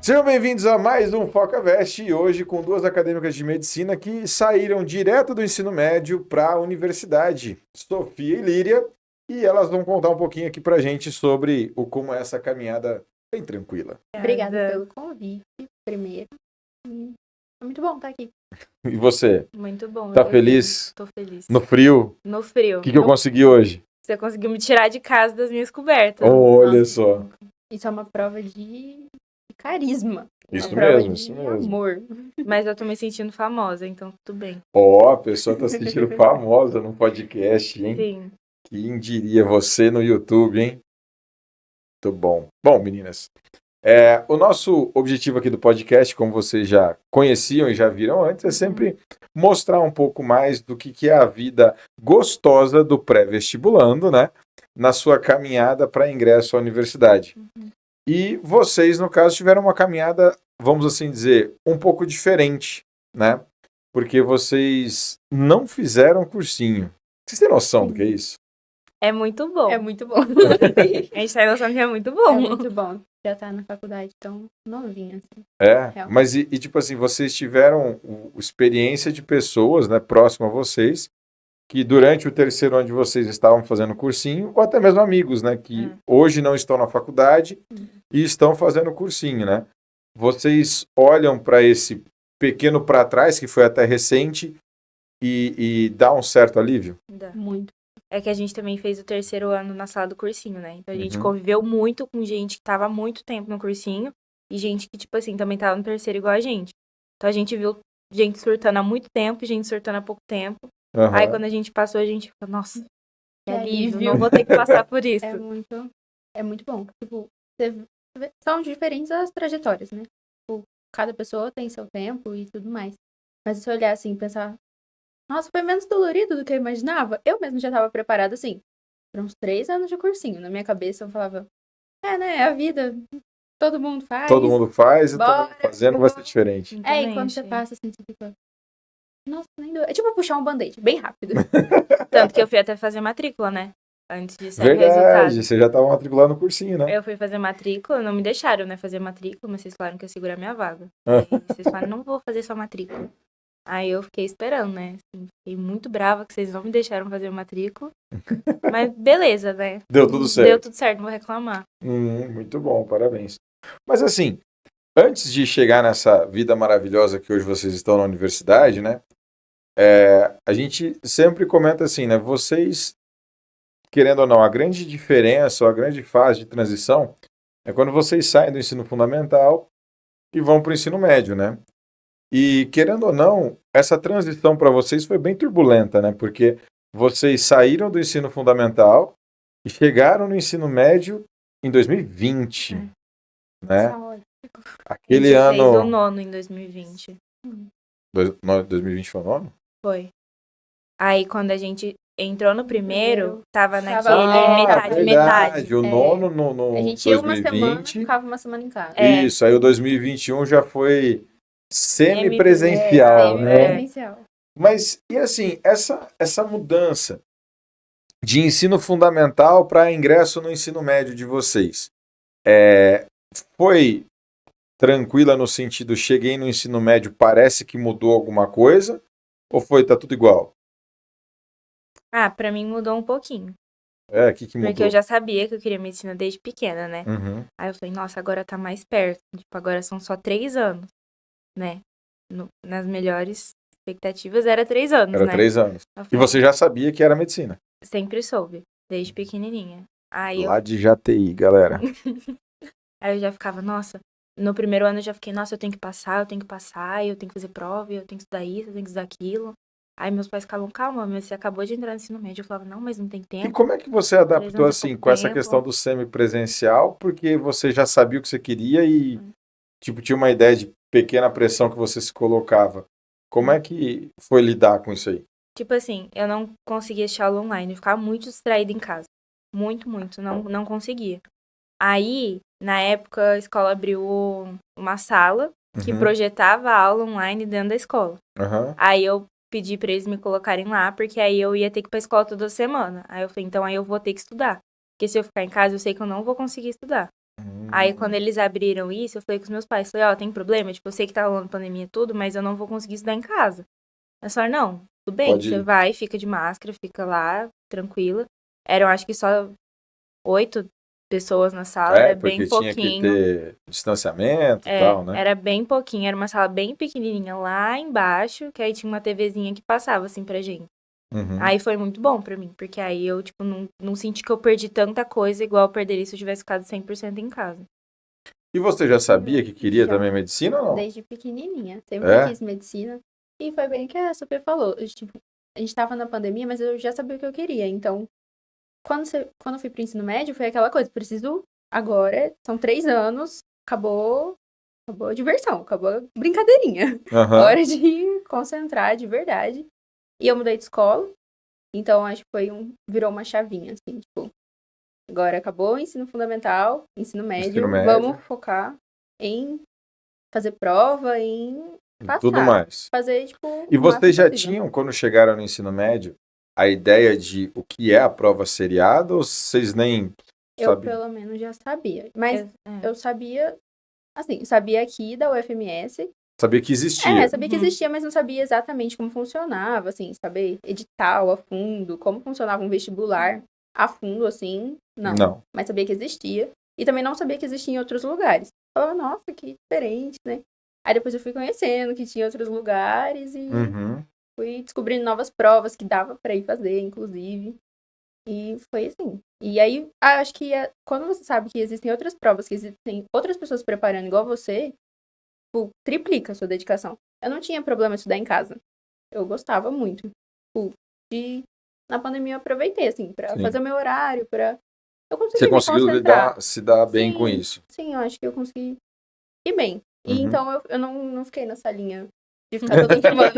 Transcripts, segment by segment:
Sejam bem-vindos a mais um FocaVest e hoje com duas acadêmicas de medicina que saíram direto do ensino médio para a universidade, Sofia e Líria, e elas vão contar um pouquinho aqui pra gente sobre como é essa caminhada bem tranquila. Obrigada pelo convite, primeiro. É muito bom estar aqui. E você? Muito bom. Tá feliz? Tô feliz. No frio? No frio. O que eu consegui hoje? Você conseguiu me tirar de casa das minhas cobertas. Olha Nossa. só. Isso é uma prova de carisma. Isso uma prova mesmo, de isso mesmo. amor. Mas eu tô me sentindo famosa, então tudo bem. Ó, a pessoa tá se sentindo famosa no podcast, hein? Sim. Quem diria você no YouTube, hein? Muito bom. Bom, meninas, o nosso objetivo aqui do podcast, como vocês já conheciam e já viram antes, é sempre mostrar um pouco mais do que é a vida gostosa do pré-vestibulando, né? Na sua caminhada para ingresso à universidade. E vocês, no caso, tiveram uma caminhada, vamos assim dizer, um pouco diferente, né? Porque vocês não fizeram cursinho. Vocês têm noção do que é isso? É muito bom. É muito bom. A gente tá noção que é muito bom. É muito bom. Já tá na faculdade tão novinha, assim. É, mas tipo assim, vocês tiveram experiência de pessoas, né, próximas a vocês, que durante o terceiro ano de vocês estavam fazendo cursinho, ou até mesmo amigos, né, que hoje não estão na faculdade e estão fazendo cursinho, né? Vocês olham para esse pequeno para trás, que foi até recente, e dá um certo alívio? Dá. Muito. É que a gente também fez o terceiro ano na sala do cursinho, né? Então a gente Uhum. conviveu muito com gente que tava há muito tempo no cursinho e gente que, tipo assim, também tava no terceiro igual a gente. Então a gente viu gente surtando há muito tempo e gente surtando há pouco tempo. Aham. Aí quando a gente passou, a gente fica, nossa, que Que alívio, alívio. não vou ter que passar por isso. É muito bom. Tipo, são diferentes as trajetórias, né? Tipo, cada pessoa tem seu tempo e tudo mais. Mas se olhar assim e pensar, nossa, foi menos dolorido do que eu imaginava. Eu mesmo já tava preparada, assim, para uns 3 anos de cursinho. Na minha cabeça eu falava, né, é a vida. Todo mundo faz. Todo mundo faz e Bora. também fazendo vai ser diferente. E quando você passa assim, você fica, nossa, nem doeu. É tipo puxar um band-aid, bem rápido. Tanto que eu fui até fazer matrícula, né? Antes de sair o Verdade, resultado. você já estava matriculado no cursinho, né? Eu fui fazer matrícula, não me deixaram, né, fazer matrícula, mas vocês falaram que ia segurar minha vaga. Ah. Aí vocês falaram, não vou fazer sua matrícula. Aí eu fiquei esperando, né? Assim, fiquei muito brava que vocês não me deixaram fazer matrícula. Mas beleza, né? Deu tudo certo. Deu tudo certo, não vou reclamar. Muito bom, parabéns. Mas assim, antes de chegar nessa vida maravilhosa que hoje vocês estão na universidade, né? A gente sempre comenta assim, né? Vocês, querendo ou não, a grande diferença, ou a grande fase de transição é quando vocês saem do ensino fundamental e vão para o ensino médio, né? E, querendo ou não, essa transição para vocês foi bem turbulenta, né? Porque vocês saíram do ensino fundamental e chegaram no ensino médio em 2020, né? Aquele a gente fez o ano... nono em 2020. 2020 foi o nono? Foi. Aí quando a gente entrou no primeiro, tava naquele Tava- metade. O nono no A gente ia uma 2020. semana, ficava uma semana em casa. Isso, aí o 2021 já foi semipresencial, né? Semipresencial. Mas, e assim, essa mudança de ensino fundamental para ingresso no ensino médio de vocês, foi tranquila no sentido, cheguei no ensino médio, parece que mudou alguma coisa? Ou tá tudo igual? Ah, pra mim mudou um pouquinho. O que mudou? Porque eu já sabia que eu queria medicina desde pequena, né? Uhum. Aí eu falei, nossa, agora tá mais perto. Tipo, agora são só 3 anos, né? Nas melhores expectativas era 3 anos, Era né? 3 anos. Eu E falei, você já sabia que era medicina? sempre soube, desde pequenininha. Lá de Jataí, galera. Aí eu já ficava, nossa, no primeiro ano eu já fiquei, nossa, eu tenho que passar, eu tenho que fazer prova, eu tenho que estudar isso, eu tenho que estudar aquilo. Aí meus pais ficavam, calma, mas você acabou de entrar no ensino médio. Eu falava, não, mas não tem E tempo. como é que você adaptou 3 anos é assim pouco com essa tempo. questão do semipresencial? Porque você já sabia o que você queria e tipo tinha uma ideia de pequena pressão que você se colocava. Como é que foi lidar com isso aí? Tipo assim, eu não conseguia assistir aula online, eu ficava muito distraída em casa. Muito, não conseguia. Aí, na época, a escola abriu uma sala que projetava a aula online dentro da escola. Uhum. Aí eu pedi pra eles me colocarem lá, porque aí eu ia ter que ir pra escola toda semana. Aí eu falei, então aí eu vou ter que estudar. Porque se eu ficar em casa, eu sei que eu não vou conseguir estudar. Aí, quando eles abriram isso, eu falei com os meus pais, falei, ó, tem problema? Tipo, eu sei que tá rolando pandemia e tudo, mas eu não vou conseguir estudar em casa. Eles falaram, não, tudo bem, Pode você ir. vai, fica de máscara, fica lá, tranquila. Eram, acho que só 8 pessoas na sala, era Porque bem tinha que pouquinho. ter distanciamento e tal, né? Era bem pouquinho, era uma sala bem pequenininha lá embaixo, que aí tinha uma TVzinha que passava, assim, pra gente. Uhum. Aí foi muito bom pra mim, porque aí eu, tipo, não senti que eu perdi tanta coisa igual eu perderia se eu tivesse ficado 100% em casa. E você já sabia que queria Já. também medicina ou não? Desde pequenininha. Sempre É? quis medicina. E foi bem que a Super falou. Tipo, a gente tava na pandemia, mas eu já sabia o que eu queria. Então, quando eu fui pro ensino médio, foi aquela coisa. Preciso agora, são 3 anos, acabou a diversão, acabou a brincadeirinha. Aham. Hora de concentrar de verdade. E eu mudei de escola. Então, acho que virou uma chavinha, assim, tipo... Agora acabou o ensino fundamental, ensino médio. Vamos focar em fazer prova, em passar. Tudo mais. Fazer, tipo, E o máximo vocês já possível. tinham, quando chegaram no ensino médio, a ideia de o que é a prova seriada ou vocês nem Eu, sabiam? pelo menos, já sabia. Mas É. eu sabia, assim, sabia aqui da UFMS. Sabia que existia. Sabia que existia, mas não sabia exatamente como funcionava, assim, saber edital a fundo, como funcionava um vestibular a fundo, assim, não. Mas sabia que existia. E também não sabia que existia em outros lugares. Falava, nossa, que diferente, né? Aí depois eu fui conhecendo que tinha outros lugares e Uhum. fui descobrindo novas provas que dava pra ir fazer, inclusive. E foi assim. E aí, acho que quando você sabe que existem outras provas, que existem outras pessoas preparando igual você, tipo, triplica a sua dedicação. Eu não tinha problema em estudar em casa. Eu gostava muito. Tipo, na pandemia eu aproveitei, assim, pra Sim. fazer o meu horário, eu consegui Você me conseguiu concentrar. se dar bem Sim, com isso. Sim, eu acho que eu consegui ir bem. E Uhum. então eu não fiquei na salinha de ficar toda semana.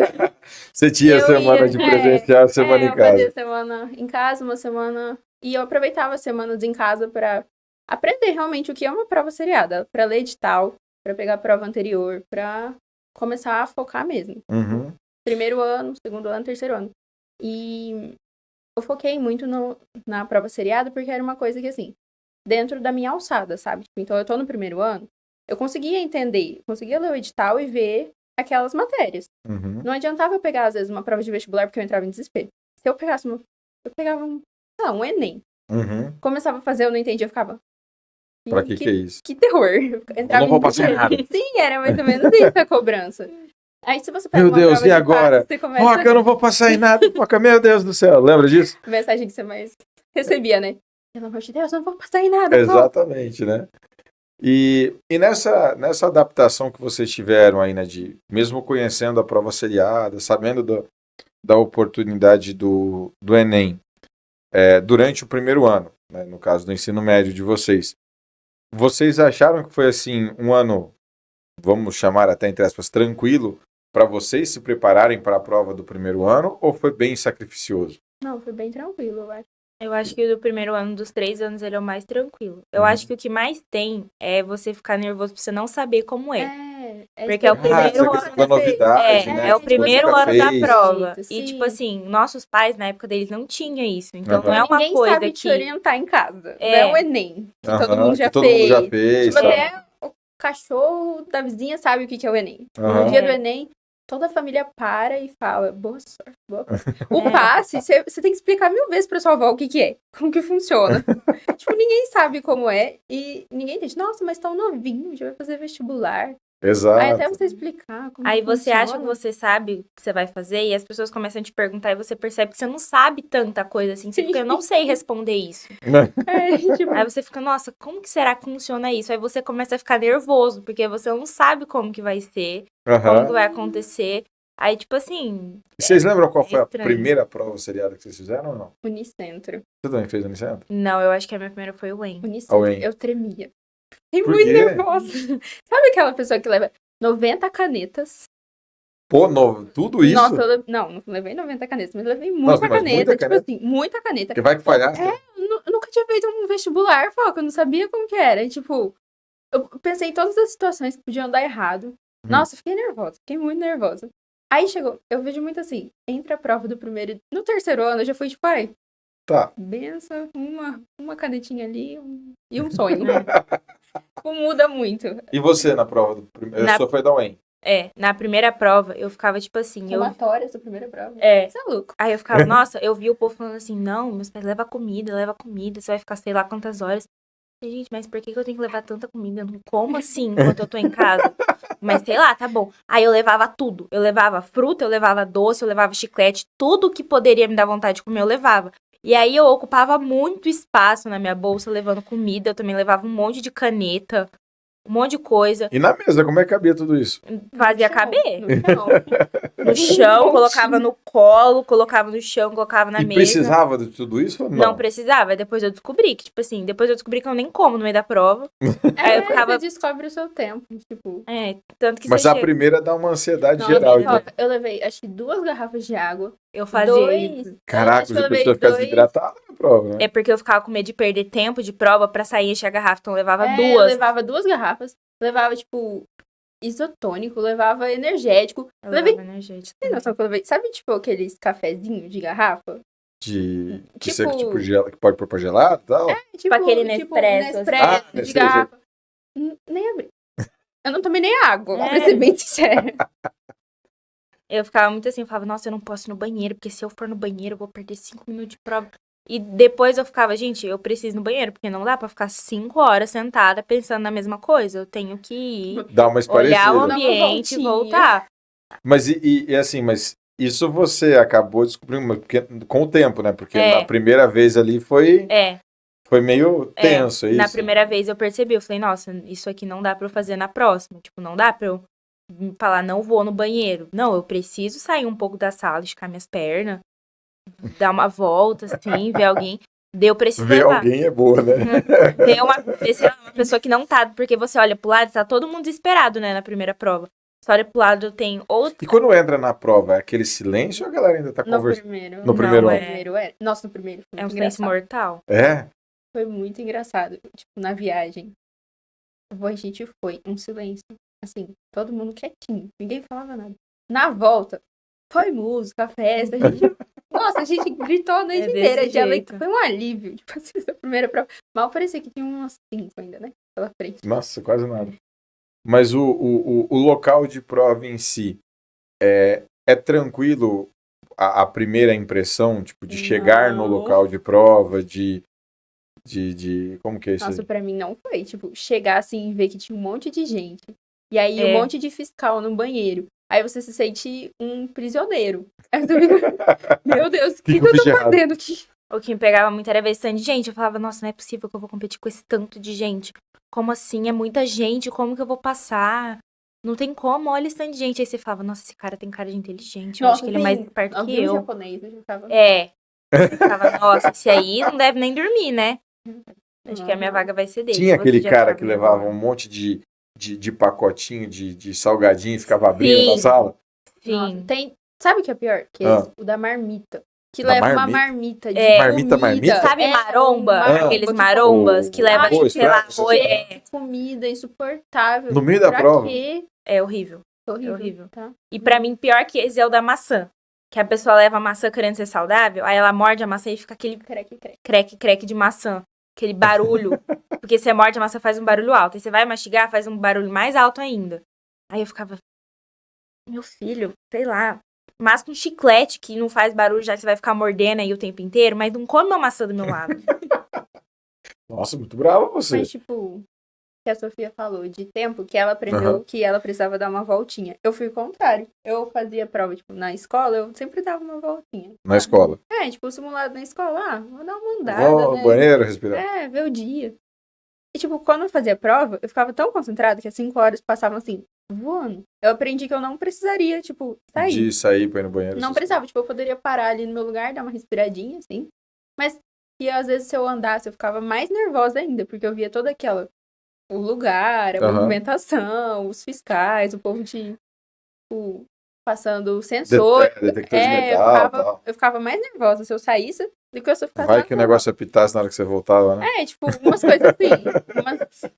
Você tinha semana de presencial, semana em eu fazia casa. semana em casa, uma semana... E eu aproveitava as semanas em casa pra aprender realmente o que é uma prova seriada. Pra ler edital, pra pegar a prova anterior, pra começar a focar mesmo. Uhum. Primeiro ano, segundo ano, terceiro ano. E eu foquei muito na prova seriada porque era uma coisa que, assim, dentro da minha alçada, sabe? Então eu tô no primeiro ano, eu conseguia entender, conseguia ler o edital e ver aquelas matérias. Uhum. Não adiantava eu pegar, às vezes, uma prova de vestibular porque eu entrava em desespero. Se eu pegasse eu pegava um Enem. Uhum. Começava a fazer, eu não entendia, eu ficava... Pra que é isso? Que terror. Eu entrava não vou em passar desespero. nada. Sim, era mais ou menos isso a cobrança. Aí se você pega Meu uma Deus, prova e de agora? passe, você começa... Foca, eu não vou passar em nada. Foca, meu Deus do céu. Lembra disso? Mensagem que você mais recebia, né? Pelo amor de Deus, eu não vou passar em nada. Exatamente, né? E nessa adaptação que vocês tiveram aí, né, mesmo conhecendo a prova seriada, sabendo da oportunidade do Enem, durante o primeiro ano, né, no caso do ensino médio de vocês acharam que foi assim um ano, vamos chamar até entre aspas, tranquilo para vocês se prepararem para a prova do primeiro ano ou foi bem sacrificioso? Não, foi bem tranquilo, eu acho. Eu acho que o do primeiro ano, dos 3 anos, ele é o mais tranquilo. Eu Uhum. acho que o que mais tem é você ficar nervoso pra você não saber como é. Porque isso é o primeiro essa questão da novidade, né? É o que primeiro nunca ano da fez. prova. Jeito, E, sim. tipo assim, nossos pais, na época deles, não tinha isso. Então, Aham. não é uma Ninguém coisa sabe te que... orientar em casa. Não É. é o Enem, que todo Aham, mundo já que todo fez. mundo já fez, Tipo, sabe? até o cachorro da vizinha sabe o que é o Enem. Aham. No dia do Enem, toda a família para e fala, boa sorte, boa sorte. O É. passe, você tem que explicar 1000 vezes pra sua avó o que é, como que funciona. Tipo, ninguém sabe como é e ninguém diz, nossa, mas tão novinho, já vai fazer vestibular. Exato. Aí até você explicar como Aí que você funciona. acha que você sabe o que você vai fazer e as pessoas começam a te perguntar e você percebe que você não sabe tanta coisa assim. Você fica, eu não sei responder isso. Tipo, Aí você fica, nossa, como que será que funciona isso? Aí você começa a ficar nervoso, porque você não sabe como que vai ser, como que Aham. vai acontecer. Aí, tipo assim, E vocês lembram qual foi a estranho. primeira prova seriada que vocês fizeram ou não? Unicentro. Você também fez Unicentro? não, eu acho que a minha primeira foi o UEM. Unicentro. Uem. Eu tremia. Fiquei Por muito quê? nervosa. Sabe aquela pessoa que leva 90 canetas? Pô, tudo isso? Nossa, não levei 90 canetas, mas levei muita Nossa, mas caneta. muita Tipo caneta? assim, muita caneta. Que vai que falhasse. Eu nunca tinha feito um vestibular, foca, eu não sabia como que era. E, tipo, eu pensei em todas as situações que podiam dar errado. Nossa, fiquei nervosa, fiquei muito nervosa. Aí chegou, eu vejo muito assim, entre a prova do primeiro e no terceiro ano, eu já fui tipo, ai, Tá. benção, uma canetinha ali e um sonho. tipo, muda muito. E você na prova do primeiro? Na- Sua foi da UEM. Na primeira prova, eu ficava, tipo assim, Somatória, essa primeira prova. É. Você é louco. Aí eu ficava, nossa, eu vi o povo falando assim, não, meus pais leva comida, você vai ficar sei lá quantas horas. Eu falei, gente, mas por que eu tenho que levar tanta comida? Eu não como assim enquanto eu tô em casa? Mas sei lá, tá bom. Aí eu levava tudo. Eu levava fruta, eu levava doce, eu levava chiclete, tudo que poderia me dar vontade de comer, eu levava. E aí eu ocupava muito espaço na minha bolsa levando comida, eu também levava um monte de caneta, um monte de coisa. E na mesa, como é que cabia tudo isso? Fazia No chão, caber. No chão. No chão, colocava no colo, colocava no chão, colocava na E mesa. precisava de tudo isso ou não? Não precisava. Aí depois eu descobri que, tipo assim, depois eu descobri que eu nem como no meio da prova. Aí eu ficava. Você descobre o seu tempo, tipo... Tanto que Mas você a chega. primeira dá uma ansiedade Nossa, geral. ó, Então. eu levei, acho que 2 garrafas de água. Eu fazia isso. Caraca, acho que eu a levei pessoa fica 2... desidratada na prova, né? É porque eu ficava com medo de perder tempo de prova pra sair e encher a garrafa. Então eu levava Eu duas. levava 2 garrafas. Levava, tipo, isotônico. Levava energético. Eu levei... levava energético. Tem noção que eu levei? Sabe, tipo, aqueles cafezinhos de garrafa? Que Tipo- você que pode pôr pra gelado e tal. Tipo aquele Nespresso, Nespresso assim. Ah, de sei, garrafa. Nem abri. Eu não tomei nem água, É. pra ser bem sincera. Eu ficava muito assim, eu falava, nossa, eu não posso ir no banheiro, porque se eu for no banheiro, eu vou perder 5 minutos de prova. E depois eu ficava, gente, eu preciso ir no banheiro, porque não dá pra ficar 5 horas sentada pensando na mesma coisa. Eu tenho que ir, Dá uma olhar o esparecida. ambiente e voltinha. voltar. Mas e assim, mas isso você acabou descobrindo porque, com o tempo, né? Porque É. na primeira vez ali foi meio É, tenso, é isso? na primeira vez eu percebi, eu falei, nossa, isso aqui não dá pra eu fazer na próxima. Tipo, não dá pra eu falar, não vou no banheiro. Não, eu preciso sair um pouco da sala, esticar minhas pernas, dar uma volta, assim, ver alguém. Daí eu preciso Ver levar. alguém é boa, né? Tem uma pessoa que não tá, porque você olha pro lado, tá todo mundo desesperado, né, na primeira prova. Você olha pro lado, tem outro. E quando entra na prova, é aquele silêncio ou a galera ainda tá No conversando? primeiro. No primeiro não, ano. no primeiro era. Nossa, no primeiro foi É um muito silêncio engraçado. mortal. É? Foi muito engraçado. Tipo, na viagem. A gente foi, um silêncio. Assim, todo mundo quietinho. Ninguém falava nada. Na volta, foi música, festa. A gente... Nossa, a gente gritou a noite desse inteira. jeito. Foi um alívio. Tipo assim, essa primeira prova. Mal parecia que tinha umas 5 ainda, né? Pela frente. Nossa, quase nada. Mas o local de prova em si é tranquilo a primeira impressão, tipo, de chegar no Não. local de prova, de como que é isso? Nossa, pra mim não foi. Tipo, chegar assim e ver que tinha um monte de gente. E aí um É. monte de fiscal no banheiro. Aí você se sente um prisioneiro. Aí você fica, meu Deus, o que Que eu tô eu fiz de errado? fazendo aqui? O que me pegava muito era ver esse tanto de gente. Eu falava, nossa, não é possível que eu vou competir com esse tanto de gente. Como assim? É muita gente, como que eu vou passar? Não tem como, olha esse tanto de gente. Aí você falava, nossa, esse cara tem cara de inteligente. Eu acho que ele é mais esperto que vi o eu. japonês, eu já tava... Eu ficava, nossa, esse aí não deve nem dormir, né? Acho que a minha Uhum. vaga vai ser dele. Tinha Você aquele já cara sabe, que né? levava um monte de pacotinho de salgadinho e ficava abrindo na Sim. sala? Nossa, Sim. tem... Sabe o que é pior? Que esse, o da marmita. Que Da leva uma marmita? marmita de Marmita, comida. marmita? Sabe maromba? Aqueles tipo, marombas que levam, arroz, sei lá, frango, arroz. de comida insuportável. No meio da Pra prova? quê? É horrível. Horrível. horrível. Tá? E pra mim, pior que esse é o da maçã. Que a pessoa leva a maçã querendo ser saudável, aí ela morde a maçã e fica aquele Creque, creque. creque de maçã. Aquele barulho. Porque você morde a maçã, faz um barulho alto. Aí você vai mastigar, faz um barulho mais alto ainda. Aí eu ficava, meu filho, sei lá, masca um chiclete que não faz barulho, já que você vai ficar mordendo aí o tempo inteiro, mas não come uma maçã do meu lado. Nossa, muito brava você. Mas, tipo, que a Sofia falou de tempo, que ela aprendeu que ela precisava dar uma voltinha. Eu fui o contrário. Eu fazia prova, tipo, na escola, eu sempre dava uma voltinha. Na escola. É, tipo, o simulado na escola, vou dar uma andada, Vou ao né? banheiro, respirar. É, ver o dia. E, tipo, quando eu fazia prova, eu ficava tão concentrada que as 5 horas passavam assim, voando. Eu aprendi que eu não precisaria, tipo, sair. De sair pra ir no banheiro. Não precisava, tipo, eu poderia parar ali no meu lugar, dar uma respiradinha, assim. Mas, e às vezes, se eu andasse, eu ficava mais nervosa ainda, porque eu via toda aquela... O lugar, a movimentação, os fiscais, o povo de... Tipo, passando sensor. Detector de metal, eu ficava mais nervosa se eu saísse do que se eu ficasse Vai lá que o na negócio apitasse na hora que você voltava, né? É, tipo, umas coisas assim.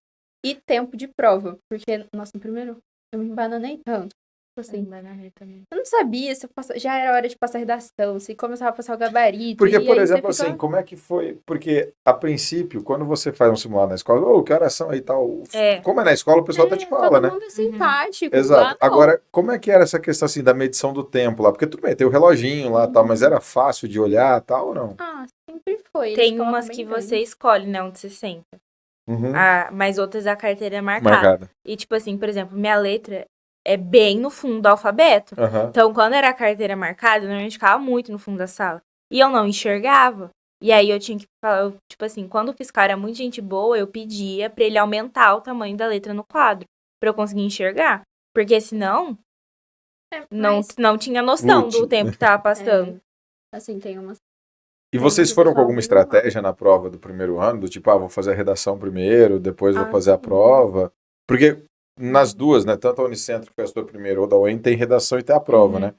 E tempo de prova. Porque, nossa, no primeiro eu me embananei tanto. tipo assim, Bananei também. eu não sabia se já era hora de passar a redação, se começava a passar o gabarito. Porque, e por aí exemplo, você fica... assim, como é que foi? Porque, a princípio, quando você faz um simulado na escola, ô, que horas são aí e tal? É. Como é na escola, o pessoal até te fala, todo né? mundo é simpático. Exato. Lá não. Agora, como é que era essa questão, assim, da medição do tempo lá? Porque tudo bem, tem o reloginho lá e tal, mas era fácil de olhar e tal ou não? Ah, sempre foi. Eles Tem colocam umas bem que grande. você escolhe, né, onde você senta. Uhum. Mas outras a carteira é marcada. Marcada. E, tipo assim, por exemplo, minha letra é bem no fundo do alfabeto. Aham. Então, quando era a carteira marcada, eu normalmente ficava muito no fundo da sala. E eu não enxergava. E aí eu tinha que falar, tipo assim, quando o fiscal era muito gente boa, eu pedia pra ele aumentar o tamanho da letra no quadro. Pra eu conseguir enxergar. Porque senão, não tinha noção Lute. do tempo que tava passando. Assim, tem umas... E Tem vocês umas que o foram com pessoal alguma vira mal. estratégia na prova do primeiro ano? Do tipo, vou fazer a redação primeiro, depois vou fazer a sim. prova? Porque nas duas, né? Tanto a Unicentro, que foi a sua primeira, ou da UEM, tem redação e tem a prova, Uhum. né?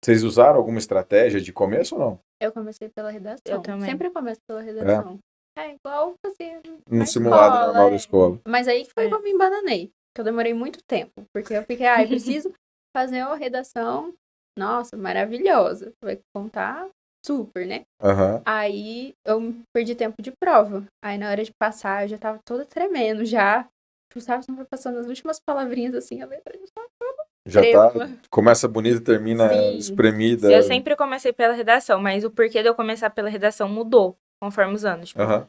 Vocês usaram alguma estratégia de começo ou não? Eu comecei pela redação. Eu também. Sempre começo pela redação. É igual fazer No na simulado escola. normal da escola. Mas aí que foi É. que eu me embananei. Que eu demorei muito tempo. Porque eu fiquei, eu preciso fazer uma redação, nossa, maravilhosa. Vai contar super, né? Aham. Aí eu perdi tempo de prova. Aí na hora de passar, eu já tava toda tremendo já. Tipo, sabe, não foi passando as últimas palavrinhas assim, a letra já tava Já tá. trêmula. Começa bonita e termina Sim. espremida. Eu sempre comecei pela redação, mas o porquê de eu começar pela redação mudou conforme os anos. Tipo, Aham.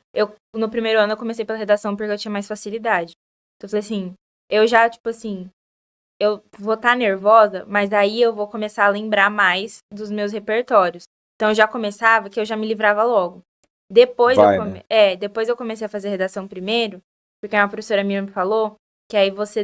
no primeiro ano eu comecei pela redação porque eu tinha mais facilidade. Então eu falei assim, eu já, tipo assim, eu vou estar nervosa, mas aí eu vou começar a lembrar mais dos meus repertórios. Então eu já começava que eu já me livrava logo. Depois depois eu comecei a fazer redação primeiro, porque uma professora minha me falou que aí você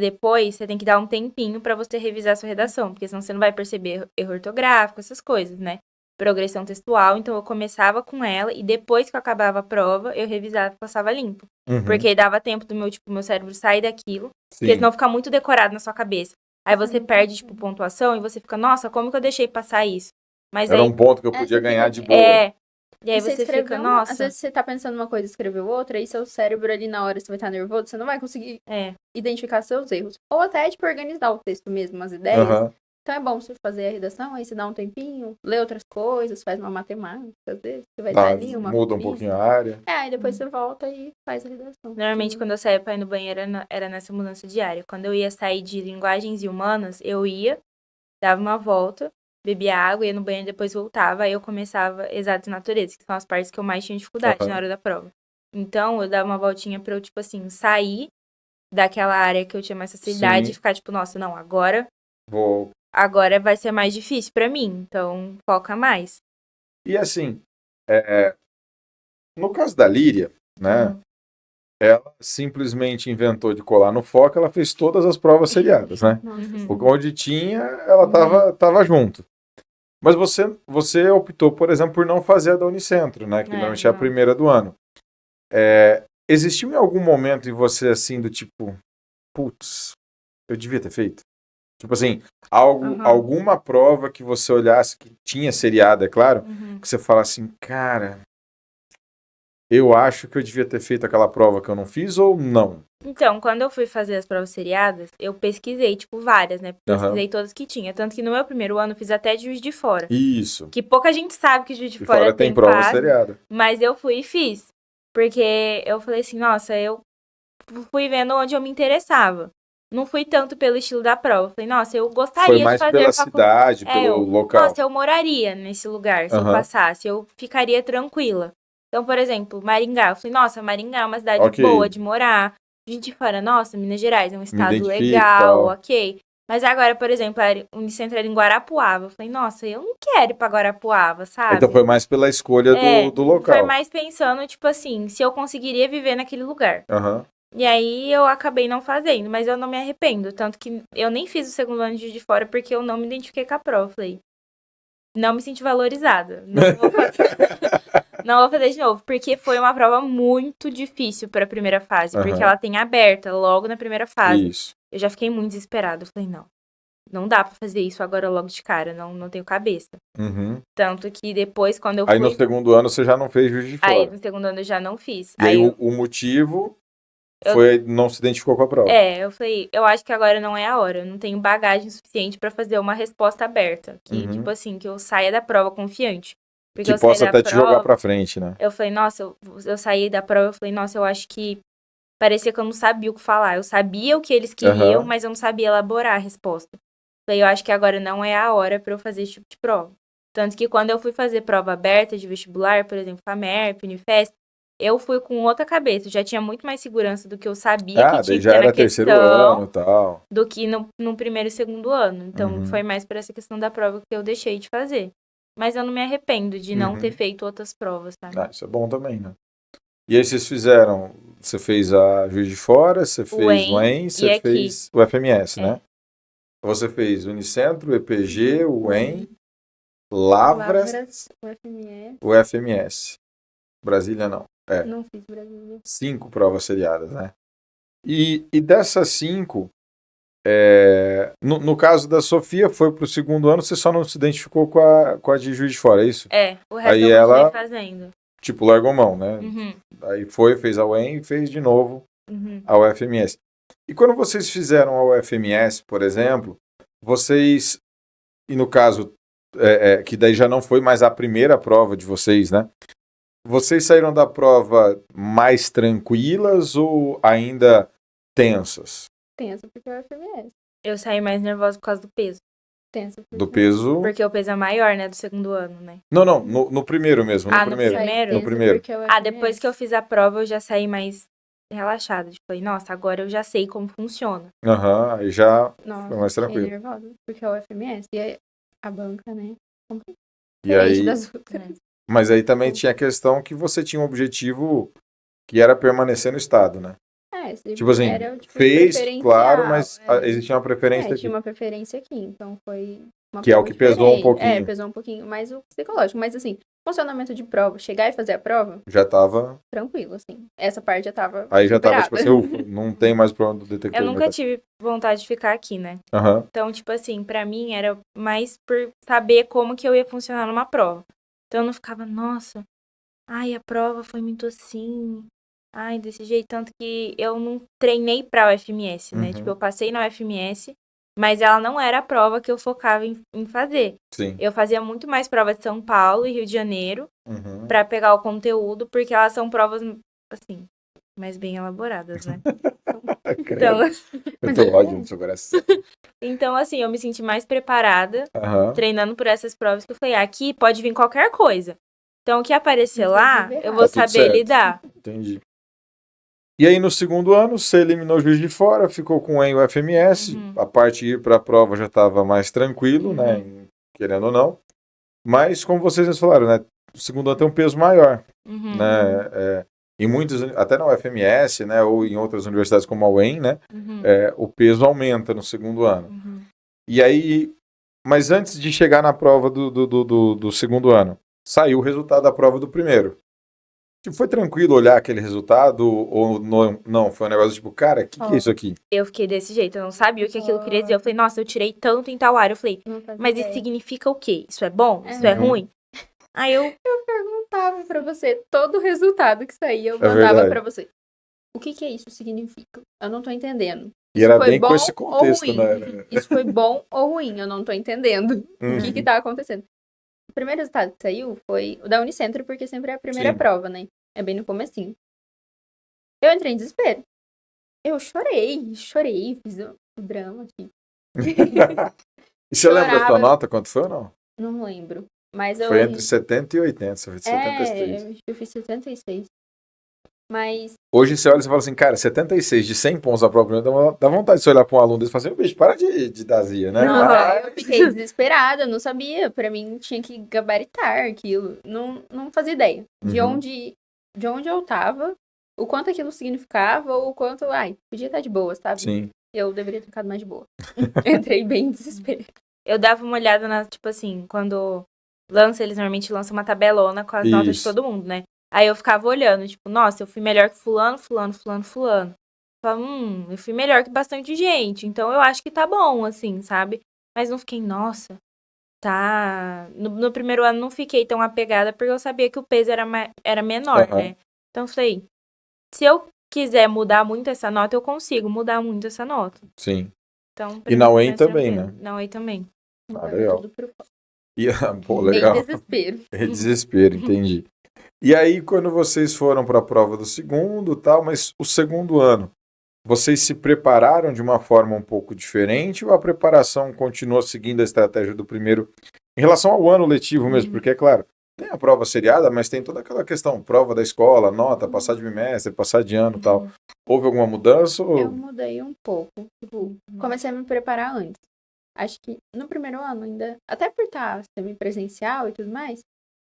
tem que dar um tempinho pra você revisar a sua redação, porque senão você não vai perceber erro ortográfico, essas coisas, né? Progressão textual, então eu começava com ela e depois que eu acabava a prova, eu revisava e passava limpo. Uhum. Porque aí dava tempo do meu cérebro sair daquilo, porque Sim. senão fica muito decorado na sua cabeça. Aí você perde, tipo, pontuação e você fica, nossa, como que eu deixei passar isso? Mas Era aí, um ponto que eu podia Essa ganhar fica- de boa. e aí você escreveu fica, às nossa, vezes você tá pensando uma coisa e escreveu outra, e seu cérebro ali na hora você vai estar nervoso, você não vai conseguir identificar seus erros. Ou até, tipo, organizar o texto mesmo, as ideias. Aham. Então é bom você fazer a redação, aí você dá um tempinho, lê outras coisas, faz uma matemática, às vezes, você vai Dá- estar ali, uma muda um física. pouquinho a área. Aí depois você volta e faz a redação. normalmente quando eu saía pra ir no banheiro era nessa mudança diária. Quando eu ia sair de linguagens e humanas, eu ia, dava uma volta, bebia água, ia no banheiro e depois voltava. Aí eu começava exatas e naturezas, que são as partes que eu mais tinha dificuldade na hora da prova. Então eu dava uma voltinha pra eu, tipo assim, sair daquela área que eu tinha mais facilidade Sim. e ficar, tipo, nossa, não, agora Vou. vai ser mais difícil pra mim. Então foca mais. E assim, no caso da Líria, né? Uhum. Ela simplesmente inventou de colar no foco, ela fez todas as provas seriadas, né? Nossa, Onde tinha, ela tava junto. Mas você optou, por exemplo, por não fazer a da Unicentro, né? Que normalmente é a não. primeira do ano. Existiu em algum momento em você, assim, do tipo, putz, eu devia ter feito? Tipo assim, alguma prova que você olhasse que tinha seriado, é claro, que você fala assim, cara, eu acho que eu devia ter feito aquela prova que eu não fiz ou não? Então, quando eu fui fazer as provas seriadas, eu pesquisei, tipo, várias, né? Pesquisei todas que tinha. Tanto que no meu primeiro ano eu fiz até de Juiz de Fora. Isso. Que pouca gente sabe que Juiz de E Fora fora tem tem prova quase. seriada. Mas eu fui e fiz. Porque eu falei assim, nossa, eu fui vendo onde eu me interessava. Não fui tanto pelo estilo da prova. Falei, nossa, eu gostaria Foi de mais fazer pela cidade, pelo local. Nossa, eu moraria nesse lugar se eu passasse. Eu ficaria tranquila. Então, por exemplo, Maringá. Eu falei, nossa, Maringá é uma cidade Ok. boa de morar. Gente de fora, nossa, Minas Gerais é um estado identifico, legal, tal. ok. Mas agora, por exemplo, a Unicentro era em Guarapuava. Eu falei, nossa, eu não quero ir pra Guarapuava, sabe? Então foi mais pela escolha do local. Foi mais pensando, tipo assim, se eu conseguiria viver naquele lugar. Aham. E aí eu acabei não fazendo, mas eu não me arrependo. Tanto que eu nem fiz o segundo ano de Juiz de Fora porque eu não me identifiquei com a prova. Falei, não me senti valorizada. Não vou fazer, não vou fazer de novo. Porque foi uma prova muito difícil para a primeira fase. Porque ela tem aberta logo na primeira fase. Isso. Eu já fiquei muito desesperada. Eu falei, não dá pra fazer isso agora logo de cara. Não tenho cabeça. Uhum. Tanto que depois, quando eu Aí fui... no segundo ano você já não fez Juiz de Fora. Aí no segundo ano eu já não fiz. E aí o motivo não se identificou com a prova. Eu falei, eu acho que agora não é a hora. Eu não tenho bagagem suficiente pra fazer uma resposta aberta. Que, tipo assim, que eu saia da prova confiante. Porque Que eu saí possa da até te jogar prova, pra frente, né? eu falei, nossa, eu saí da prova, eu falei, nossa, eu acho que parecia que eu não sabia o que falar. Eu sabia o que eles queriam, mas eu não sabia elaborar a resposta. Falei, eu acho que agora não é a hora pra eu fazer esse tipo de prova. Tanto que quando eu fui fazer prova aberta de vestibular, por exemplo, FAMERP, Unifesp, eu fui com outra cabeça. Eu já tinha muito mais segurança do que eu sabia que tinha daí que já ter na era terceiro ano questão e tal. do que no primeiro e segundo ano. Então, foi mais por essa questão da prova que eu deixei de fazer. Mas eu não me arrependo de não ter feito outras provas, sabe? Isso é bom também, né? E aí vocês fizeram, você fez a Juiz de Fora, você fez o EM, você e aqui. fez o FMS, né? Você fez Unicentro, EPG, o EM, Lavras, o FMS. Brasília não. Não fiz Brasília. 5 provas seriadas, né? E dessas 5, no caso da Sofia, foi pro segundo ano, você só não se identificou com a de Juiz de Fora, é isso? O resto Aí eu continuei ela, fazendo. tipo, largou mão, né? Aí fez a UEM e fez de novo a UFMS. E quando vocês fizeram a UFMS, por exemplo, vocês, e no caso, que daí já não foi mais a primeira prova de vocês, né? Vocês saíram da prova mais tranquilas ou ainda tensas? Tensa porque é o FMS. Eu saí mais nervosa por causa do peso. Tensa porque... Do peso? Porque o peso é maior, né, do segundo ano, né? Não, no primeiro mesmo, no primeiro. No primeiro. Depois que eu fiz a prova, eu já saí mais relaxada. Tipo, falei, nossa, agora eu já sei como funciona. Aí já Nossa, foi mais tranquilo. fiquei nervosa, porque é o FMS. E aí, a banca, né? E aí, das outras. mas aí também tinha a questão que você tinha um objetivo que era permanecer no estado, né? Tipo assim, era, fez, claro, preferencial, mas existia uma preferência aqui. Tinha uma preferência aqui, então foi uma Que é o prova que pesou um diferente. pouquinho. Pesou um pouquinho mais o psicológico. Mas assim, funcionamento de prova, chegar e fazer a prova, já tava tranquilo, assim. Essa parte já tava aí já superada. tava, tipo assim, não tem mais problema do detector. Eu nunca tive vontade de ficar aqui, né? Então, tipo assim, pra mim era mais por saber como que eu ia funcionar numa prova. Então eu não ficava, nossa, ai, a prova foi muito assim, ai, desse jeito. Tanto que eu não treinei pra UFMS, né? Tipo, eu passei na UFMS, mas ela não era a prova que eu focava em fazer. Sim. Eu fazia muito mais prova de São Paulo e Rio de Janeiro pra pegar o conteúdo, porque elas são provas, assim, mais bem elaboradas, né? Então, eu tô ódio no seu coração. Então, assim, eu me senti mais preparada, treinando por essas provas, que eu falei, aqui pode vir qualquer coisa. Então, o que aparecer lá, eu vou saber lidar. Entendi. E aí, no segundo ano, você eliminou o Juiz de Fora, ficou com o EM e o FMS. A parte de ir para a prova já estava mais tranquilo, né? Querendo ou não. Mas, como vocês falaram, né? O segundo ano tem um peso maior. Né? Em muitos, até na UFMS, né? Ou em outras universidades como a UEM, né? O peso aumenta no segundo ano. E aí, mas antes de chegar na prova do segundo ano, saiu o resultado da prova do primeiro. Tipo, foi tranquilo olhar aquele resultado ou não? Foi um negócio tipo, cara, o que é isso aqui? Eu fiquei desse jeito, eu não sabia o que aquilo queria dizer. Eu falei, nossa, eu tirei tanto em tal área. Eu falei, mas isso significa o quê? Isso é bom? Isso é ruim? Aí eu perguntava pra você todo o resultado que saía, eu mandava pra você. O que isso significa? Eu não tô entendendo. E era bem com esse contexto, né? Isso foi bom ou ruim? Eu não tô entendendo o que tá acontecendo. O primeiro resultado que saiu foi o da Unicentro, porque sempre é a primeira prova, né? É bem no comecinho. Eu entrei em desespero. Eu chorei, fiz o drama aqui. E você lembra da sua nota, quanto foi ou não? Não lembro. Mas foi entre 70 e 80, você fez 76. Eu fiz 76. Mas... Hoje você olha e fala assim, cara, 76 de 100 pontos na prova, dá vontade de você olhar para um aluno desse e falar assim, bicho, para de dar zia, né? Eu fiquei desesperada, não sabia. Pra mim, tinha que gabaritar aquilo. Não fazia ideia de onde eu tava, o quanto aquilo significava, ou o quanto, podia estar de boa, sabe? Sim. Eu deveria ter ficado mais de boa. Entrei bem em desespero. Eu dava uma olhada na, tipo assim, quando eles normalmente lançam uma tabelona com as notas de todo mundo, né? Aí eu ficava olhando, tipo, nossa, eu fui melhor que fulano. Eu falava, eu fui melhor que bastante gente, então eu acho que tá bom, assim, sabe? Mas não fiquei, nossa, tá... No primeiro ano não fiquei tão apegada, porque eu sabia que o peso era menor, né? Então eu falei, se eu quiser mudar muito essa nota, eu consigo mudar muito essa nota. Sim. Então, E na UEM também, tranquilo. né? Na UEM também. Legal. Tudo pro fora. E, pô, legal. Em desespero. É desespero, entendi. E aí, quando vocês foram para a prova do segundo, tal, mas o segundo ano, vocês se prepararam de uma forma um pouco diferente ou a preparação continuou seguindo a estratégia do primeiro em relação ao ano letivo mesmo? Porque, é claro, tem a prova seriada, mas tem toda aquela questão, prova da escola, nota, passar de bimestre, passar de ano, tal. Houve alguma mudança? Ou... Eu mudei um pouco. Tipo, comecei a me preparar antes. Acho que no primeiro ano ainda, até por estar semipresencial e tudo mais,